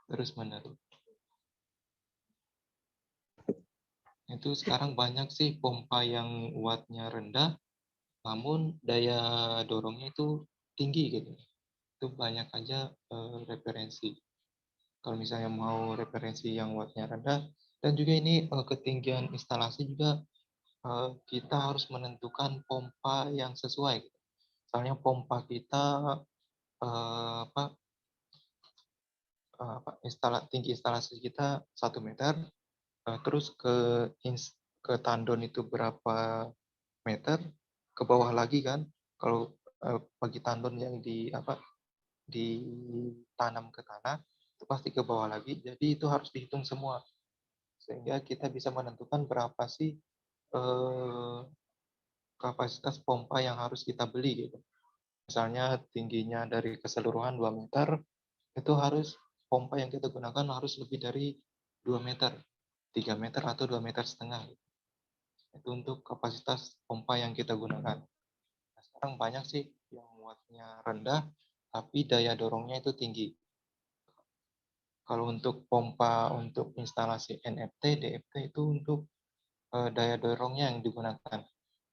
terus-menerus. Itu sekarang banyak sih pompa yang wattnya rendah, namun daya dorongnya itu tinggi gitu. Itu banyak aja referensi. Kalau misalnya mau referensi yang wattnya rendah, dan juga ini ketinggian instalasi juga kita harus menentukan pompa yang sesuai. Misalnya pompa kita tinggi instalasi kita 1 meter, terus ke tandon itu berapa meter, ke bawah lagi kan. Kalau bagi tandon yang ditanam ke tanah itu pasti ke bawah lagi. Jadi itu harus dihitung semua sehingga kita bisa menentukan berapa sih kapasitas pompa yang harus kita beli gitu. Misalnya tingginya dari keseluruhan 2 meter, itu harus pompa yang kita gunakan harus lebih dari 2 meter, 3 meter atau 2,5 meter. Itu untuk kapasitas pompa yang kita gunakan. Nah, sekarang banyak sih yang wattnya rendah, tapi daya dorongnya itu tinggi. Kalau untuk pompa untuk instalasi NFT, DFT itu untuk daya dorongnya yang digunakan.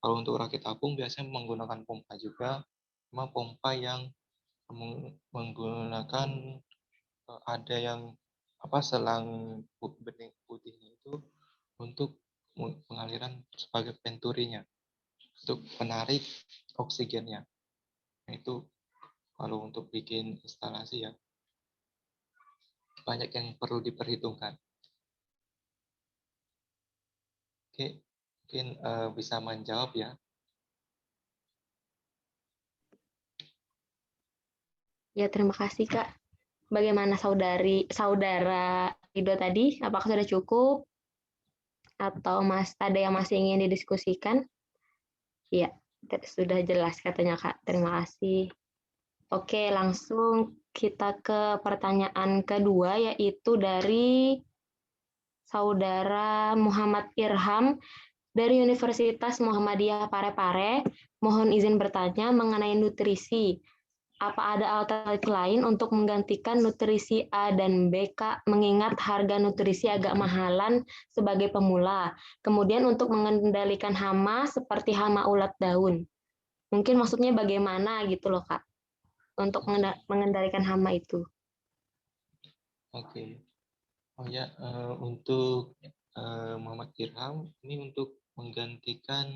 Kalau untuk rakit apung biasanya menggunakan pompa juga, cuma pompa yang menggunakan ada yang selang bening putihnya itu untuk pengaliran sebagai penturinya, untuk menarik oksigennya. Nah, itu kalau untuk bikin instalasi ya banyak yang perlu diperhitungkan. Oke, mungkin bisa menjawab ya. Ya, terima kasih Kak. Bagaimana Saudara Ridho tadi? Apakah sudah cukup? Atau ada yang masih ingin didiskusikan? Iya, sudah jelas katanya Kak. Terima kasih. Oke, langsung kita ke pertanyaan kedua, yaitu dari Saudara Muhammad Irham. Dari Universitas Muhammadiyah Parepare, mohon izin bertanya mengenai nutrisi. Apa ada alternatif lain untuk menggantikan nutrisi A dan B, Kak? Mengingat harga nutrisi agak mahalan sebagai pemula. Kemudian untuk mengendalikan hama seperti hama ulat daun. Mungkin maksudnya bagaimana gitu loh, Kak, untuk mengendalikan hama itu. Oke. Oh ya, untuk Muhammad Irham ini untuk menggantikan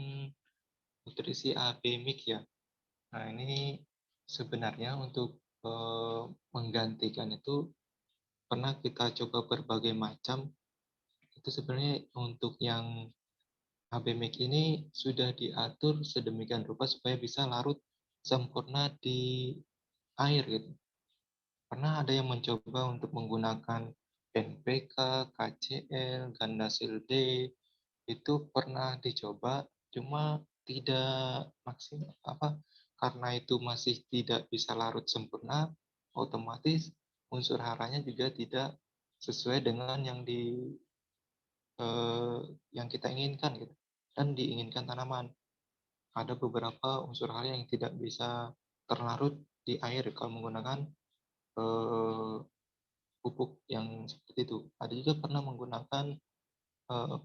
nutrisi AB mix ya. Nah, ini sebenarnya untuk menggantikan itu pernah kita coba berbagai macam. Itu sebenarnya untuk yang AB mix ini sudah diatur sedemikian rupa supaya bisa larut sempurna di air gitu. Pernah ada yang mencoba untuk menggunakan NPK, KCl, Gandasil D, itu pernah dicoba, cuma tidak maksimal karena itu masih tidak bisa larut sempurna, otomatis unsur haranya juga tidak sesuai dengan yang kita inginkan gitu dan diinginkan tanaman. Ada beberapa unsur hara yang tidak bisa terlarut di air kalau menggunakan eh, pupuk yang seperti itu. Ada juga pernah menggunakan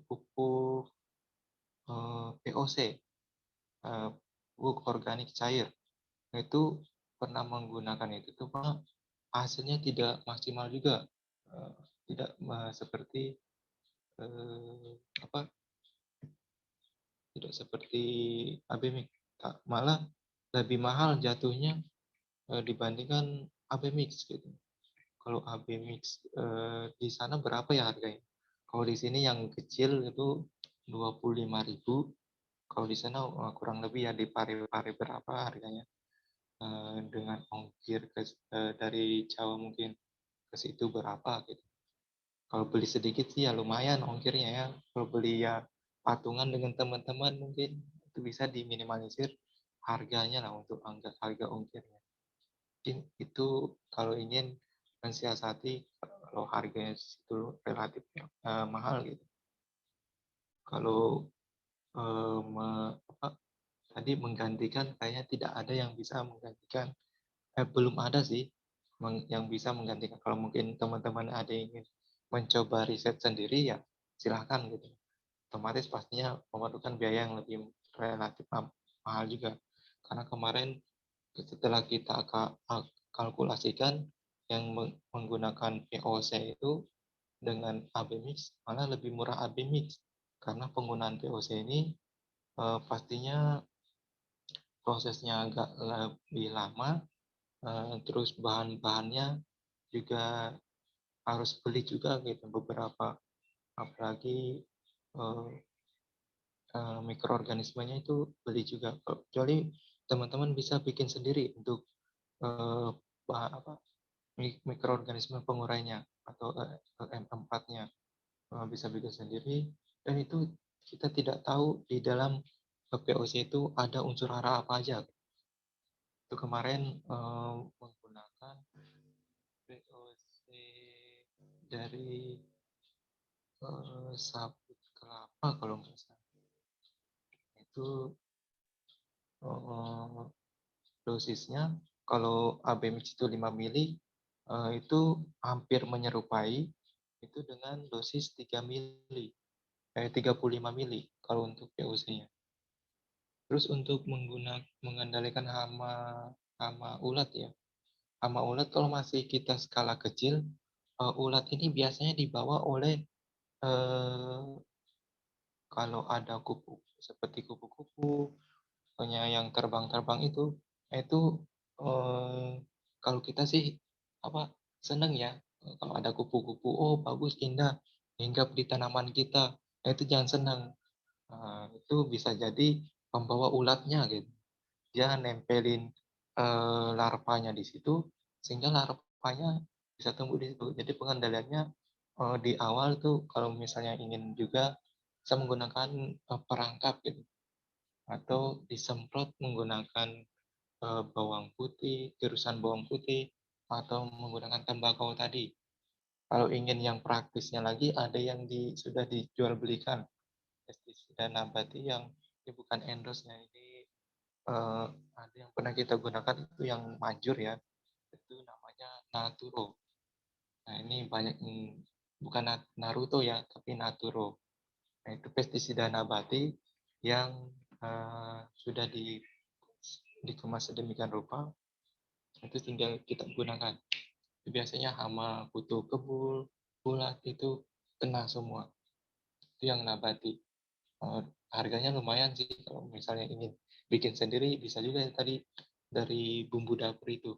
pupuk POC, pupuk organik cair. Itu pernah menggunakan itu, cuma hasilnya tidak maksimal juga, eh, tidak seperti eh, apa, tidak seperti AB mix. Malah lebih mahal jatuhnya dibandingkan AB mix gitu. Kalau AB mix di sana berapa ya harganya? Kalau di sini yang kecil itu 25.000. Kalau di sana kurang lebih ya di Pare-Pare berapa harganya? Dengan ongkir dari Jawa mungkin ke situ berapa gitu. Kalau beli sedikit sih ya lumayan ongkirnya ya. Kalau beli ya patungan dengan teman-teman mungkin itu bisa diminimalisir harganya lah untuk harga ongkirnya. Mungkin itu kalau ingin mensiasati kalau harganya itu relatif mahal gitu. Kalau tadi menggantikan kayaknya tidak ada yang bisa menggantikan, belum ada sih yang bisa menggantikan. Kalau mungkin teman-teman ada yang ingin mencoba riset sendiri ya silahkan gitu. Otomatis pastinya memerlukan biaya yang lebih relatif mahal juga. Karena kemarin setelah kita kalkulasikan yang menggunakan POC itu dengan AB mix malah lebih murah AB mix karena penggunaan POC ini pastinya prosesnya agak lebih lama, terus bahan-bahannya juga harus beli juga gitu beberapa, apalagi mikroorganismenya itu beli juga. Kecuali teman-teman bisa bikin sendiri untuk mikroorganisme pengurainya atau M4-nya bisa bikin sendiri dan itu kita tidak tahu di dalam POC itu ada unsur hara apa aja. Itu kemarin menggunakan POC dari sabut kelapa kalau nggak salah. Itu dosisnya kalau ABMX itu 5 mili itu hampir menyerupai itu dengan dosis 3 mili, 35 mili kalau untuk POC-nya. Terus untuk mengendalikan hama ulat ya. Hama ulat kalau masih kita skala kecil, ulat ini biasanya dibawa oleh kalau ada kupu seperti kupu-kupu, yang terbang-terbang itu kalau kita sih seneng ya kalau ada kupu-kupu, oh bagus indah hinggap di tanaman kita. Nah, itu jangan senang. Itu bisa jadi pembawa ulatnya gitu. Dia nempelin larvanya di situ sehingga larvanya bisa tumbuh di situ. Jadi pengendaliannya di awal tuh kalau misalnya ingin juga bisa menggunakan perangkap gitu atau disemprot menggunakan bawang putih, tirusan bawang putih atau menggunakan tembakau tadi. Kalau ingin yang praktisnya lagi ada yang sudah dijual belikan pestisida nabati yang ini bukan endorse-nya, ini ada yang pernah kita gunakan itu yang manjur ya, itu namanya Naturo. Nah ini banyak bukan Naruto ya, tapi Naturo. Nah itu pestisida nabati yang sudah dikemas sedemikian rupa, itu tinggal kita gunakan. Biasanya hama, kutu kebul, ulat itu kena semua. Itu yang nabati. Harganya lumayan sih kalau misalnya ingin bikin sendiri, bisa juga ya, tadi dari bumbu dapur itu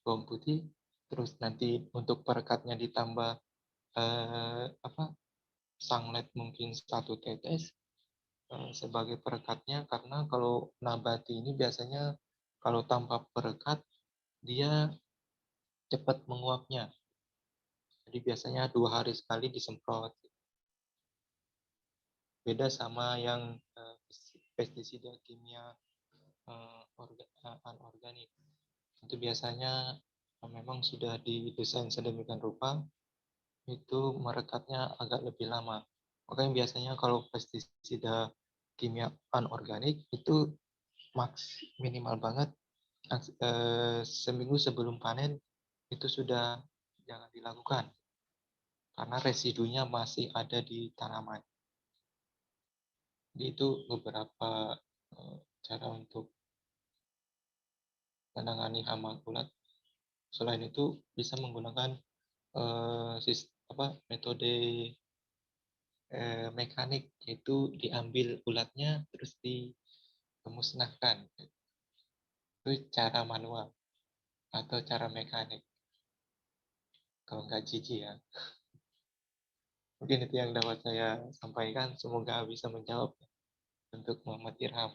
bawang putih, terus nanti untuk perekatnya ditambah sanglet mungkin 1 tetes sebagai perekatnya, karena kalau nabati ini biasanya kalau tanpa perekat dia cepat menguapnya. Jadi biasanya 2 hari sekali disemprot. Beda sama yang pestisida kimia anorganik. Itu biasanya memang sudah didesain sedemikian rupa, itu merekatnya agak lebih lama. Makanya biasanya kalau pestisida kimia anorganik itu minimal banget seminggu sebelum panen itu sudah jangan dilakukan karena residunya masih ada di tanaman. Jadi itu beberapa cara untuk menangani hama ulat. Selain itu bisa menggunakan metode mekanik, yaitu diambil ulatnya terus dimusnahkan. Itu cara manual atau cara mekanik. Kalau nggak jijik ya. Mungkin itu yang dapat saya sampaikan. Semoga bisa menjawab untuk Muhammad Irham.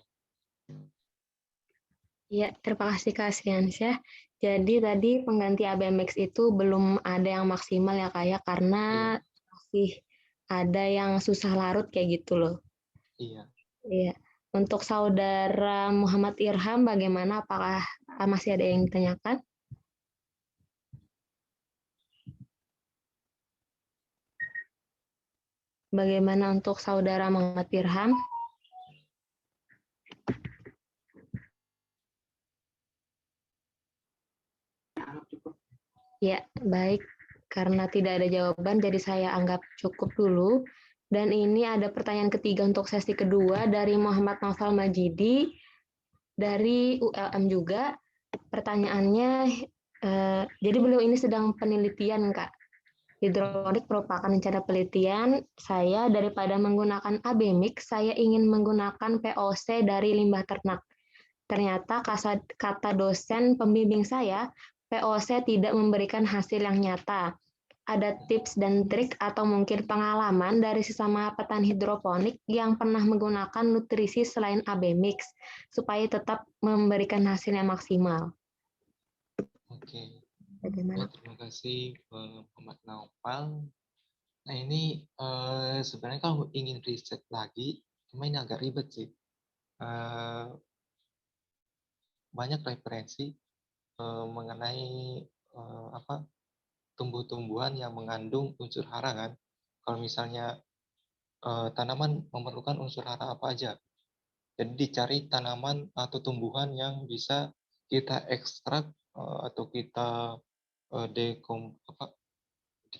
Ya, terima kasih Kak Siansyah. Jadi tadi pengganti ABMX itu belum ada yang maksimal ya Kak ya, karena masih ada yang susah larut kayak gitu loh. Iya. Iya. Untuk saudara Muhammad Irham bagaimana? Apakah masih ada yang ditanyakan? Bagaimana untuk saudara Muhammad Irham? Ya, baik. Karena tidak ada jawaban, jadi saya anggap cukup dulu. Dan ini ada pertanyaan ketiga untuk sesi kedua dari Muhammad Naufal Majidi dari ULM juga. Pertanyaannya, jadi beliau ini sedang penelitian, Kak. Hidroponik merupakan cara penelitian. Saya daripada menggunakan ABMix, saya ingin menggunakan POC dari limbah ternak. Ternyata kata dosen pembimbing saya, POC tidak memberikan hasil yang nyata. Ada tips dan trik atau mungkin pengalaman dari sesama petani hidroponik yang pernah menggunakan nutrisi selain ABMix supaya tetap memberikan hasil yang maksimal. Oke. Bagaimana? Ya, terima kasih Muhammad Naufal. Nah ini sebenarnya kalau ingin riset lagi, cuma ini agak ribet sih. Banyak referensi mengenai tumbuh-tumbuhan yang mengandung unsur hara kan. Kalau misalnya tanaman memerlukan unsur hara apa aja. Jadi dicari tanaman atau tumbuhan yang bisa kita ekstrak atau kita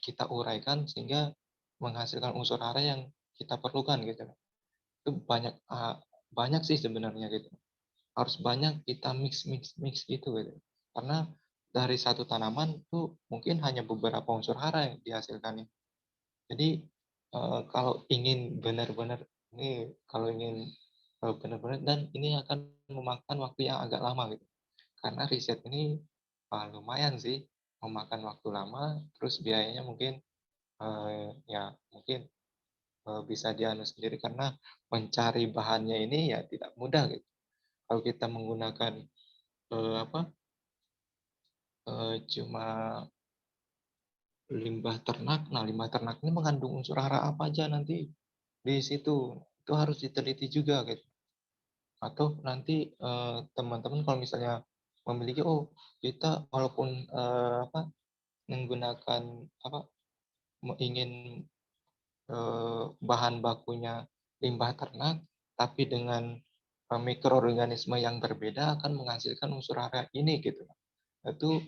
kita uraikan sehingga menghasilkan unsur hara yang kita perlukan gitu. Itu banyak sih sebenarnya gitu. Harus banyak kita mix gitu gitu. Karena dari satu tanaman itu mungkin hanya beberapa unsur hara yang dihasilkan. Jadi kalau ingin benar-benar benar-benar, dan ini akan memakan waktu yang agak lama gitu. Karena riset ini lumayan sih memakan waktu lama, terus biayanya mungkin ya mungkin bisa dianu sendiri karena mencari bahannya ini ya tidak mudah gitu. Kalau kita menggunakan cuma limbah ternak, nah limbah ternak ini mengandung unsur hara apa aja nanti di situ, itu harus diteliti juga gitu. Atau nanti teman-teman kalau misalnya memiliki kita walaupun menggunakan ingin bahan bakunya limbah ternak, tapi dengan mikroorganisme yang berbeda akan menghasilkan unsur hara ini gitu. Itu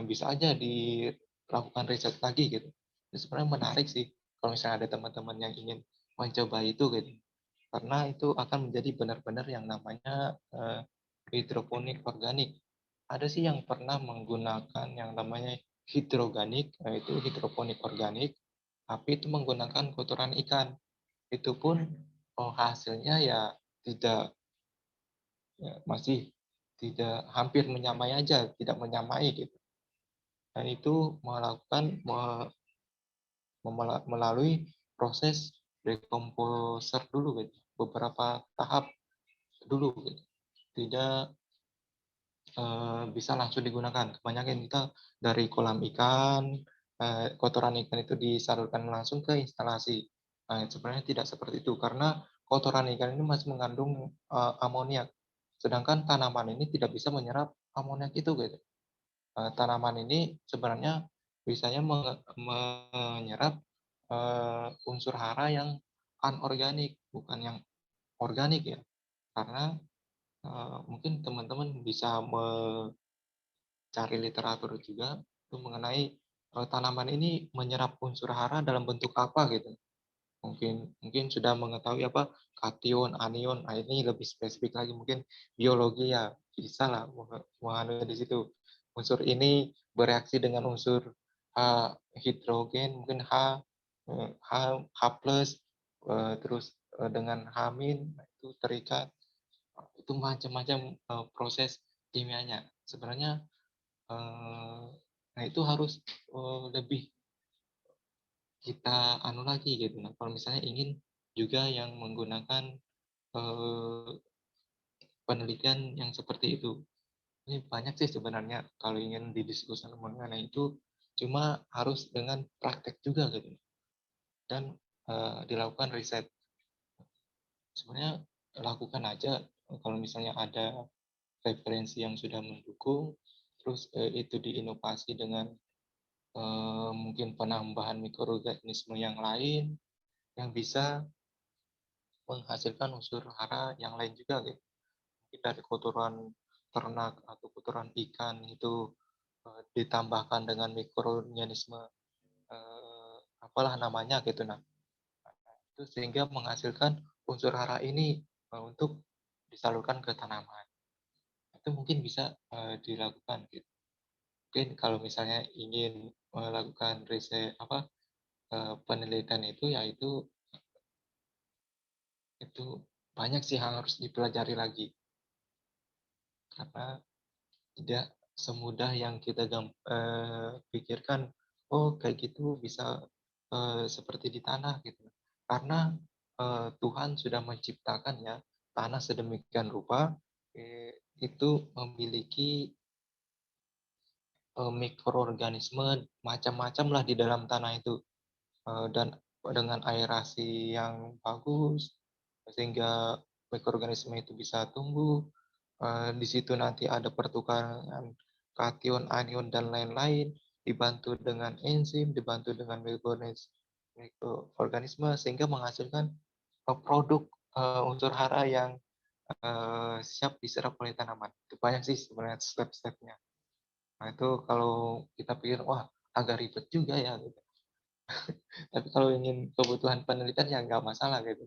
bisa aja dilakukan riset lagi gitu. Itu sebenarnya menarik sih kalau misalnya ada teman-teman yang ingin mencoba itu gitu. Karena itu akan menjadi benar-benar yang namanya hidroponik organik. Ada sih yang pernah menggunakan yang namanya hidroganik, yaitu hidroponik organik, tapi itu menggunakan kotoran ikan. Itu pun hasilnya ya tidak masih tidak hampir menyamai aja, tidak menyamai gitu. Dan itu melalui proses decomposer dulu gitu, beberapa tahap dulu gitu. Tidak bisa langsung digunakan. Kebanyakan kita dari kolam ikan, kotoran ikan itu disalurkan langsung ke instalasi. Nah, sebenarnya tidak seperti itu karena kotoran ikan ini masih mengandung amoniak. Sedangkan tanaman ini tidak bisa menyerap amoniak itu gitu. Tanaman ini sebenarnya bisanya menyerap unsur hara yang anorganik, bukan yang organik ya. Karena mungkin teman-teman bisa cari literatur juga itu mengenai tanaman ini menyerap unsur hara dalam bentuk apa gitu. Mungkin mungkin sudah mengetahui apa kation, anion. Nah, ini lebih spesifik lagi mungkin biologi ya bisa lah mengandung di situ. Unsur ini bereaksi dengan unsur hidrogen mungkin H plus terus dengan H min itu terikat itu macam-macam proses kimianya. Sebenarnya nah itu harus lebih kita anu lagi gitu. Nah, kalau misalnya ingin juga yang menggunakan eh, penelitian yang seperti itu. Ini banyak sih sebenarnya kalau ingin didiskusikan mengenai itu, cuma harus dengan praktek juga gitu. Dan dilakukan riset. Sebenarnya lakukan aja kalau misalnya ada referensi yang sudah mendukung, terus itu diinovasi dengan mungkin penambahan mikroorganisme yang lain yang bisa menghasilkan unsur hara yang lain juga gitu. Mungkin dari kotoran ternak atau kotoran ikan itu ditambahkan dengan mikroorganisme apalah namanya gitu nah. Itu sehingga menghasilkan unsur hara ini untuk disalurkan ke tanaman. Itu mungkin bisa dilakukan gitu. Mungkin kalau misalnya ingin melakukan riset penelitian itu yaitu itu banyak sih yang harus dipelajari lagi karena tidak semudah yang kita pikirkan. Oh kayak gitu bisa seperti di tanah gitu. Karena Tuhan sudah menciptakan ya tanah sedemikian rupa itu memiliki mikroorganisme macam-macam lah di dalam tanah itu. Dan dengan aerasi yang bagus sehingga mikroorganisme itu bisa tumbuh. Di situ nanti ada pertukaran kation, anion dan lain-lain dibantu dengan enzim, dibantu dengan mikroorganisme sehingga menghasilkan produk unsur hara yang siap diserap oleh tanaman. Itu banyak sih sebenarnya step-stepnya. Nah itu kalau kita pikir wah agak ribet juga ya gitu. Tapi kalau ingin kebutuhan penelitian ya nggak masalah gitu.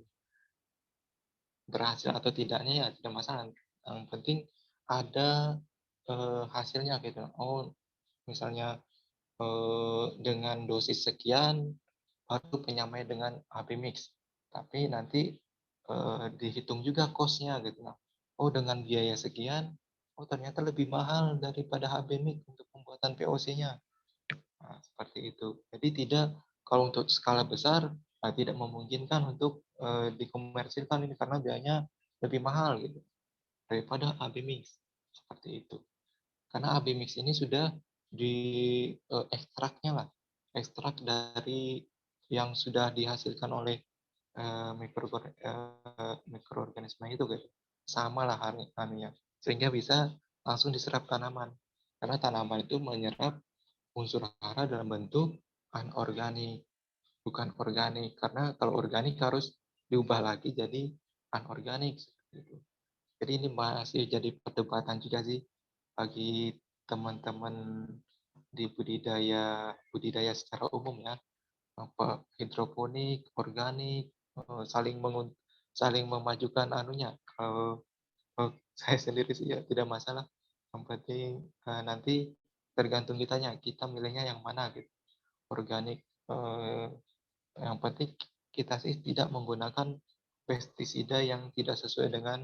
Berhasil atau tidaknya ya tidak masalah. Yang penting ada hasilnya gitu. Oh, misalnya dengan dosis sekian baru penyamai dengan AB mix. Tapi nanti dihitung juga cost-nya gitu. Oh, dengan biaya sekian, oh ternyata lebih mahal daripada HB mix untuk pembuatan POC-nya. Nah, seperti itu. Jadi tidak kalau untuk skala besar tidak memungkinkan untuk dikomersilkan ini karena biayanya lebih mahal gitu daripada AB mix seperti itu. Karena AB mix ini sudah di ekstraknya lah, ekstrak dari yang sudah dihasilkan oleh mikroorganisme itu gitu. Sama lah anunya. Sehingga bisa langsung diserap tanaman. Karena tanaman itu menyerap unsur hara dalam bentuk anorganik, bukan organik. Karena kalau organik harus diubah lagi jadi anorganik seperti itu. Jadi ini masih jadi perdebatan juga sih bagi teman-teman di budidaya secara umum ya, apa hidroponik, organik, saling memajukan anunya. Kalau saya sendiri sih ya tidak masalah. Yang penting nanti tergantung kitanya, kita milihnya yang mana gitu. Organik, yang penting kita sih tidak menggunakan pestisida yang tidak sesuai dengan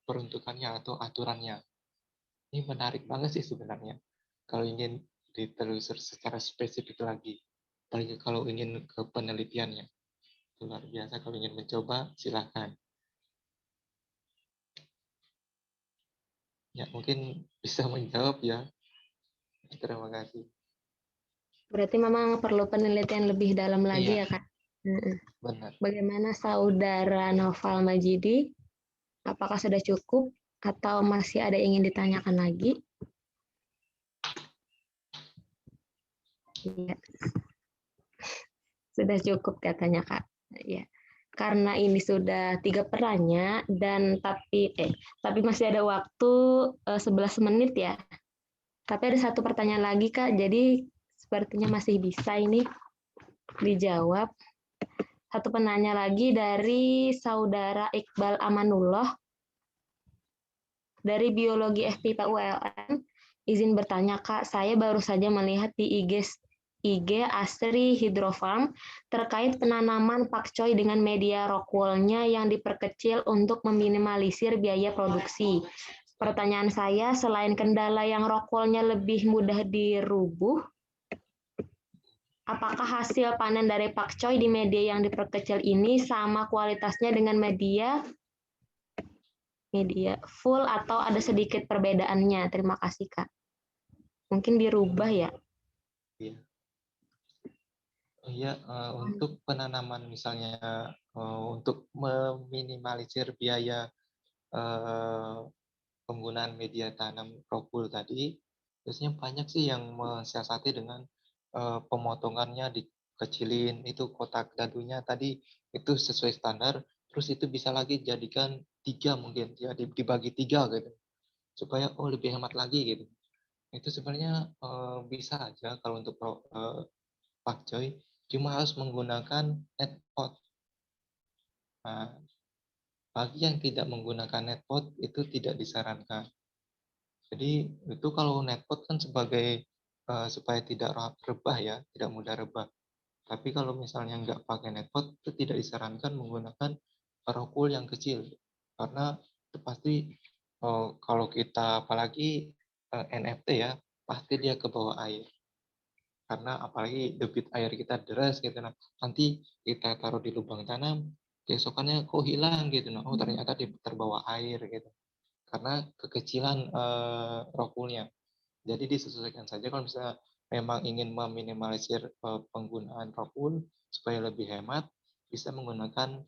peruntukannya atau aturannya. Ini menarik banget sih sebenarnya. Kalau ingin ditelusur secara spesifik lagi, apalagi kalau ingin ke penelitiannya. Luar biasa, kalau ingin mencoba, silakan. Ya, mungkin bisa menjawab ya. Terima kasih. Berarti memang perlu penelitian lebih dalam lagi Iya, ya, Kak? benar. Bagaimana Saudara Noval Majidi? Apakah sudah cukup atau masih ada yang ingin ditanyakan lagi? Iya. Sudah cukup katanya, Kak. Ya. Karena ini sudah 3 perannya dan tapi masih ada waktu 11 menit ya. Tapi ada satu pertanyaan lagi, Kak. Jadi sepertinya masih bisa ini dijawab. Satu penanya lagi dari Saudara Iqbal Amanullah dari Biologi FPIPA ULN. Izin bertanya, Kak, saya baru saja melihat di IG Asri Hydrofarm terkait penanaman pakcoy dengan media rockwool-nya yang diperkecil untuk meminimalisir biaya produksi. Pertanyaan saya, selain kendala yang rockwool-nya lebih mudah dirubuh, apakah hasil panen dari pakcoy di media yang diperkecil ini sama kualitasnya dengan media full atau ada sedikit perbedaannya? Terima kasih, Kak. Mungkin dirubah ya? Iya. Iya, untuk penanaman misalnya untuk meminimalisir biaya penggunaan media tanam rockwool tadi, biasanya banyak sih yang mensiasati dengan pemotongannya dikecilin, itu kotak dadunya tadi itu sesuai standar, terus itu bisa lagi jadikan 3 mungkin, ya dibagi 3 gitu, supaya lebih hemat lagi gitu. Itu sebenarnya bisa aja kalau untuk pakcoy, cuma harus menggunakan net pot. Nah, bagi yang tidak menggunakan net pot itu tidak disarankan. Jadi itu kalau net pot kan sebagai supaya tidak rebah ya, tidak mudah rebah. Tapi kalau misalnya nggak pakai net pot itu tidak disarankan menggunakan rockwool yang kecil karena itu pasti kalau kita apalagi NFT ya pasti dia ke bawah air. Karena apalagi debit air kita deras gitu, nah nanti kita taruh di lubang tanam, keesokannya kok hilang gitu, nah ternyata terbawa air gitu, karena kekecilan rockwool-nya. Jadi disesuaikan saja kalau misalnya memang ingin meminimalisir penggunaan rockwool supaya lebih hemat, bisa menggunakan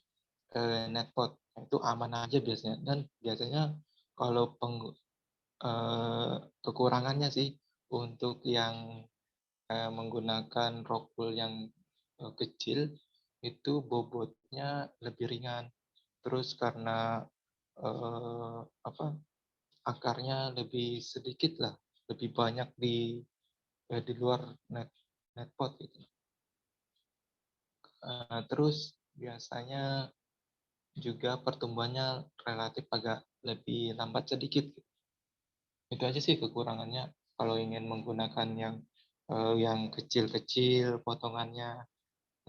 net pot. Itu aman aja biasanya, dan biasanya kalau kekurangannya sih untuk yang menggunakan rockwool yang kecil itu bobotnya lebih ringan. Terus karena akarnya lebih sedikit lah, lebih banyak di luar net pot gitu. Terus biasanya juga pertumbuhannya relatif agak lebih lambat sedikit. Itu aja sih kekurangannya kalau ingin menggunakan yang kecil-kecil potongannya.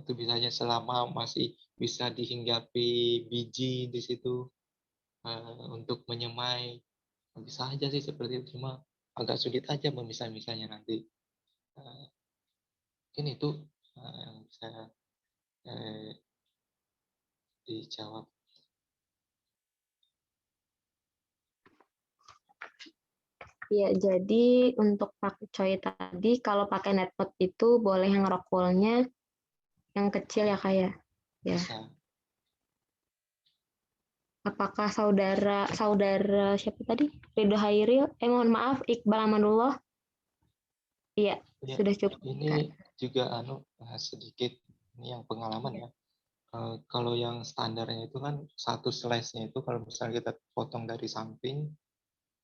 Itu bisa aja selama masih bisa dihinggapi biji di situ untuk menyemai. Bisa aja sih seperti itu, cuma agak sulit aja memisah-misahnya nanti. Mungkin itu yang bisa dijawab. Ya, jadi untuk pakcoy tadi, kalau pakai net pot itu boleh yang rockwool-nya yang kecil ya, Kak ya? Ya. Bisa. Apakah saudara siapa tadi? Ridho Hairil? Mohon maaf, Iqbal Amanullah. Iya, Ya, sudah cukup, Kak. ini juga sedikit ini yang pengalaman ya. Kalau yang standarnya itu kan satu slice-nya itu kalau misalnya kita potong dari samping,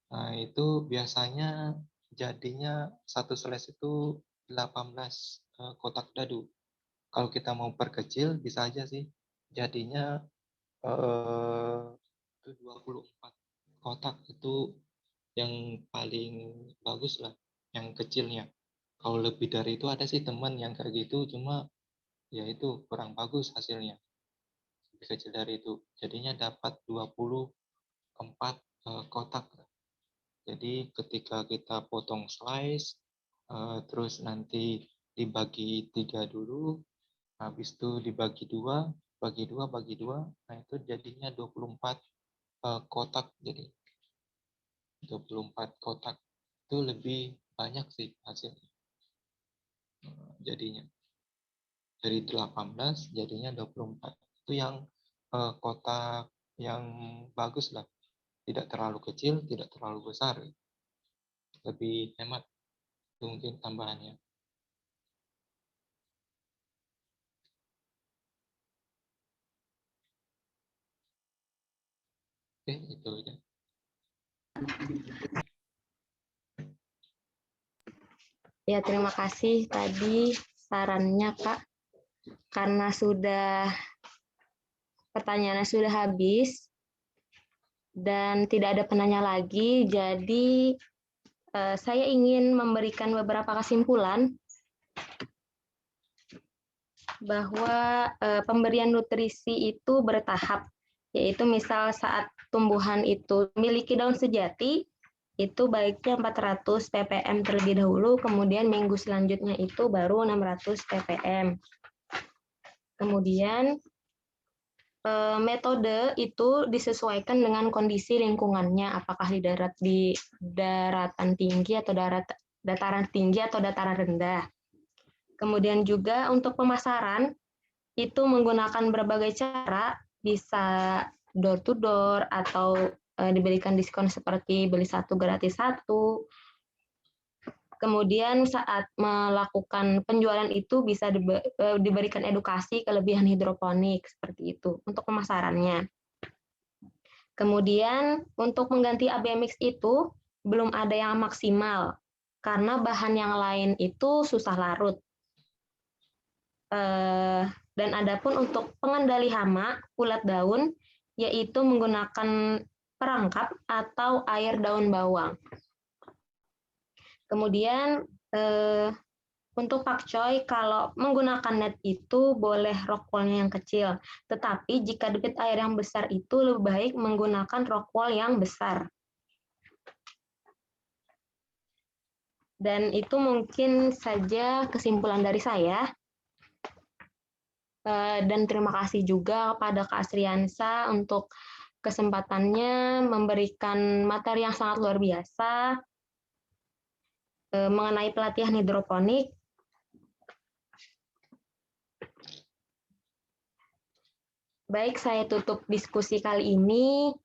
nah itu biasanya jadinya satu slice itu 18 kotak dadu. Kalau kita mau perkecil bisa aja sih, jadinya 24 kotak itu yang paling bagus lah, yang kecilnya. Kalau lebih dari itu ada sih teman yang kayak gitu, cuma ya itu kurang bagus hasilnya. Lebih kecil dari itu. Jadinya dapat 24 kotak. Jadi ketika kita potong slice, terus nanti dibagi 3 dulu, habis itu dibagi 2, bagi 2, bagi 2, nah itu jadinya 24 kotak. Jadi 24 kotak itu lebih banyak sih hasilnya. Jadinya dari 18 jadinya 24. Itu yang kotak yang bagus lah. Tidak terlalu kecil, tidak terlalu besar. Lebih hemat itu mungkin tambahannya. Oke, itu aja. Ya, terima kasih tadi sarannya, Kak. Karena pertanyaannya sudah habis dan tidak ada penanya lagi, jadi saya ingin memberikan beberapa kesimpulan bahwa pemberian nutrisi itu bertahap, yaitu misal saat tumbuhan itu memiliki daun sejati, itu baiknya 400 ppm terlebih dahulu, kemudian minggu selanjutnya itu baru 600 ppm. Kemudian metode itu disesuaikan dengan kondisi lingkungannya, apakah di daratan tinggi atau dataran tinggi atau dataran rendah. Kemudian juga untuk pemasaran itu menggunakan berbagai cara, bisa door to door atau diberikan diskon seperti beli satu gratis satu. Kemudian saat melakukan penjualan itu bisa diberikan edukasi kelebihan hidroponik seperti itu untuk pemasarannya. Kemudian untuk mengganti AB mix itu belum ada yang maksimal karena bahan yang lain itu susah larut. Dan adapun untuk pengendali hama ulat daun yaitu menggunakan perangkap atau air daun bawang. Kemudian untuk pakcoy kalau menggunakan net itu boleh rock wool-nya yang kecil, tetapi jika debit air yang besar itu lebih baik menggunakan rock wool yang besar. Dan itu mungkin saja kesimpulan dari saya. Dan terima kasih juga kepada Kak Asriansa untuk kesempatannya memberikan materi yang sangat luar biasa mengenai pelatihan hidroponik. Baik, saya tutup diskusi kali ini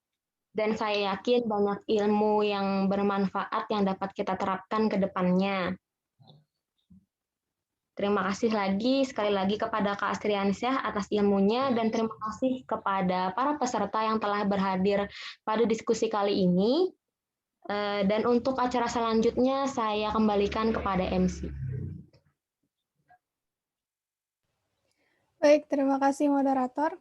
dan saya yakin banyak ilmu yang bermanfaat yang dapat kita terapkan ke depannya. Terima kasih sekali lagi kepada Kak Astriansyah atas ilmunya dan terima kasih kepada para peserta yang telah berhadir pada diskusi kali ini. Dan untuk acara selanjutnya saya kembalikan kepada MC. Baik, terima kasih moderator.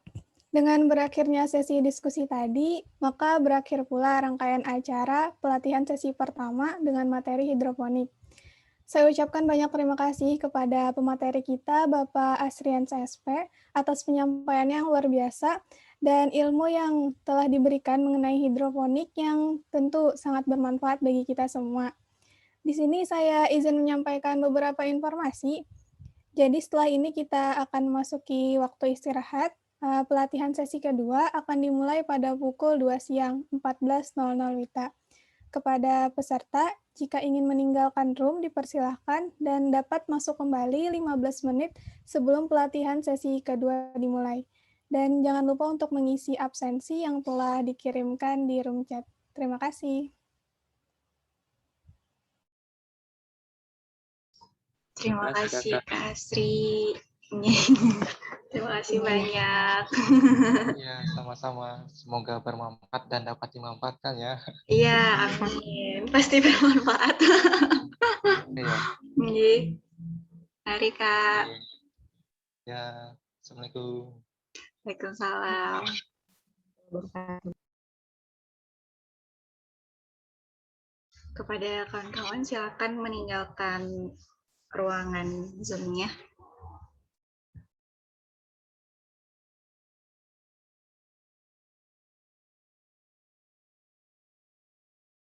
Dengan berakhirnya sesi diskusi tadi, maka berakhir pula rangkaian acara pelatihan sesi pertama dengan materi hidroponik. Saya ucapkan banyak terima kasih kepada pemateri kita, Bapak Asriansa SP, atas penyampaiannya yang luar biasa dan ilmu yang telah diberikan mengenai hidroponik yang tentu sangat bermanfaat bagi kita semua. Di sini saya izin menyampaikan beberapa informasi. Jadi setelah ini kita akan memasuki waktu istirahat. Pelatihan sesi kedua akan dimulai pada pukul 2 siang, 14.00 WITA. Kepada peserta, jika ingin meninggalkan room dipersilahkan dan dapat masuk kembali 15 menit sebelum pelatihan sesi kedua dimulai. Dan jangan lupa untuk mengisi absensi yang telah dikirimkan di room chat. Terima kasih. Terima kasih Kak Asri. Terima kasih banyak. Ya, sama-sama. Semoga bermanfaat dan dapat dimanfaatkan ya. Iya, amin. Pasti bermanfaat. Iya. Iya. Mari, Kak. Ya, Assalamualaikum. Waalaikumsalam. Kepada kawan-kawan, silakan meninggalkan ruangan Zoom-nya.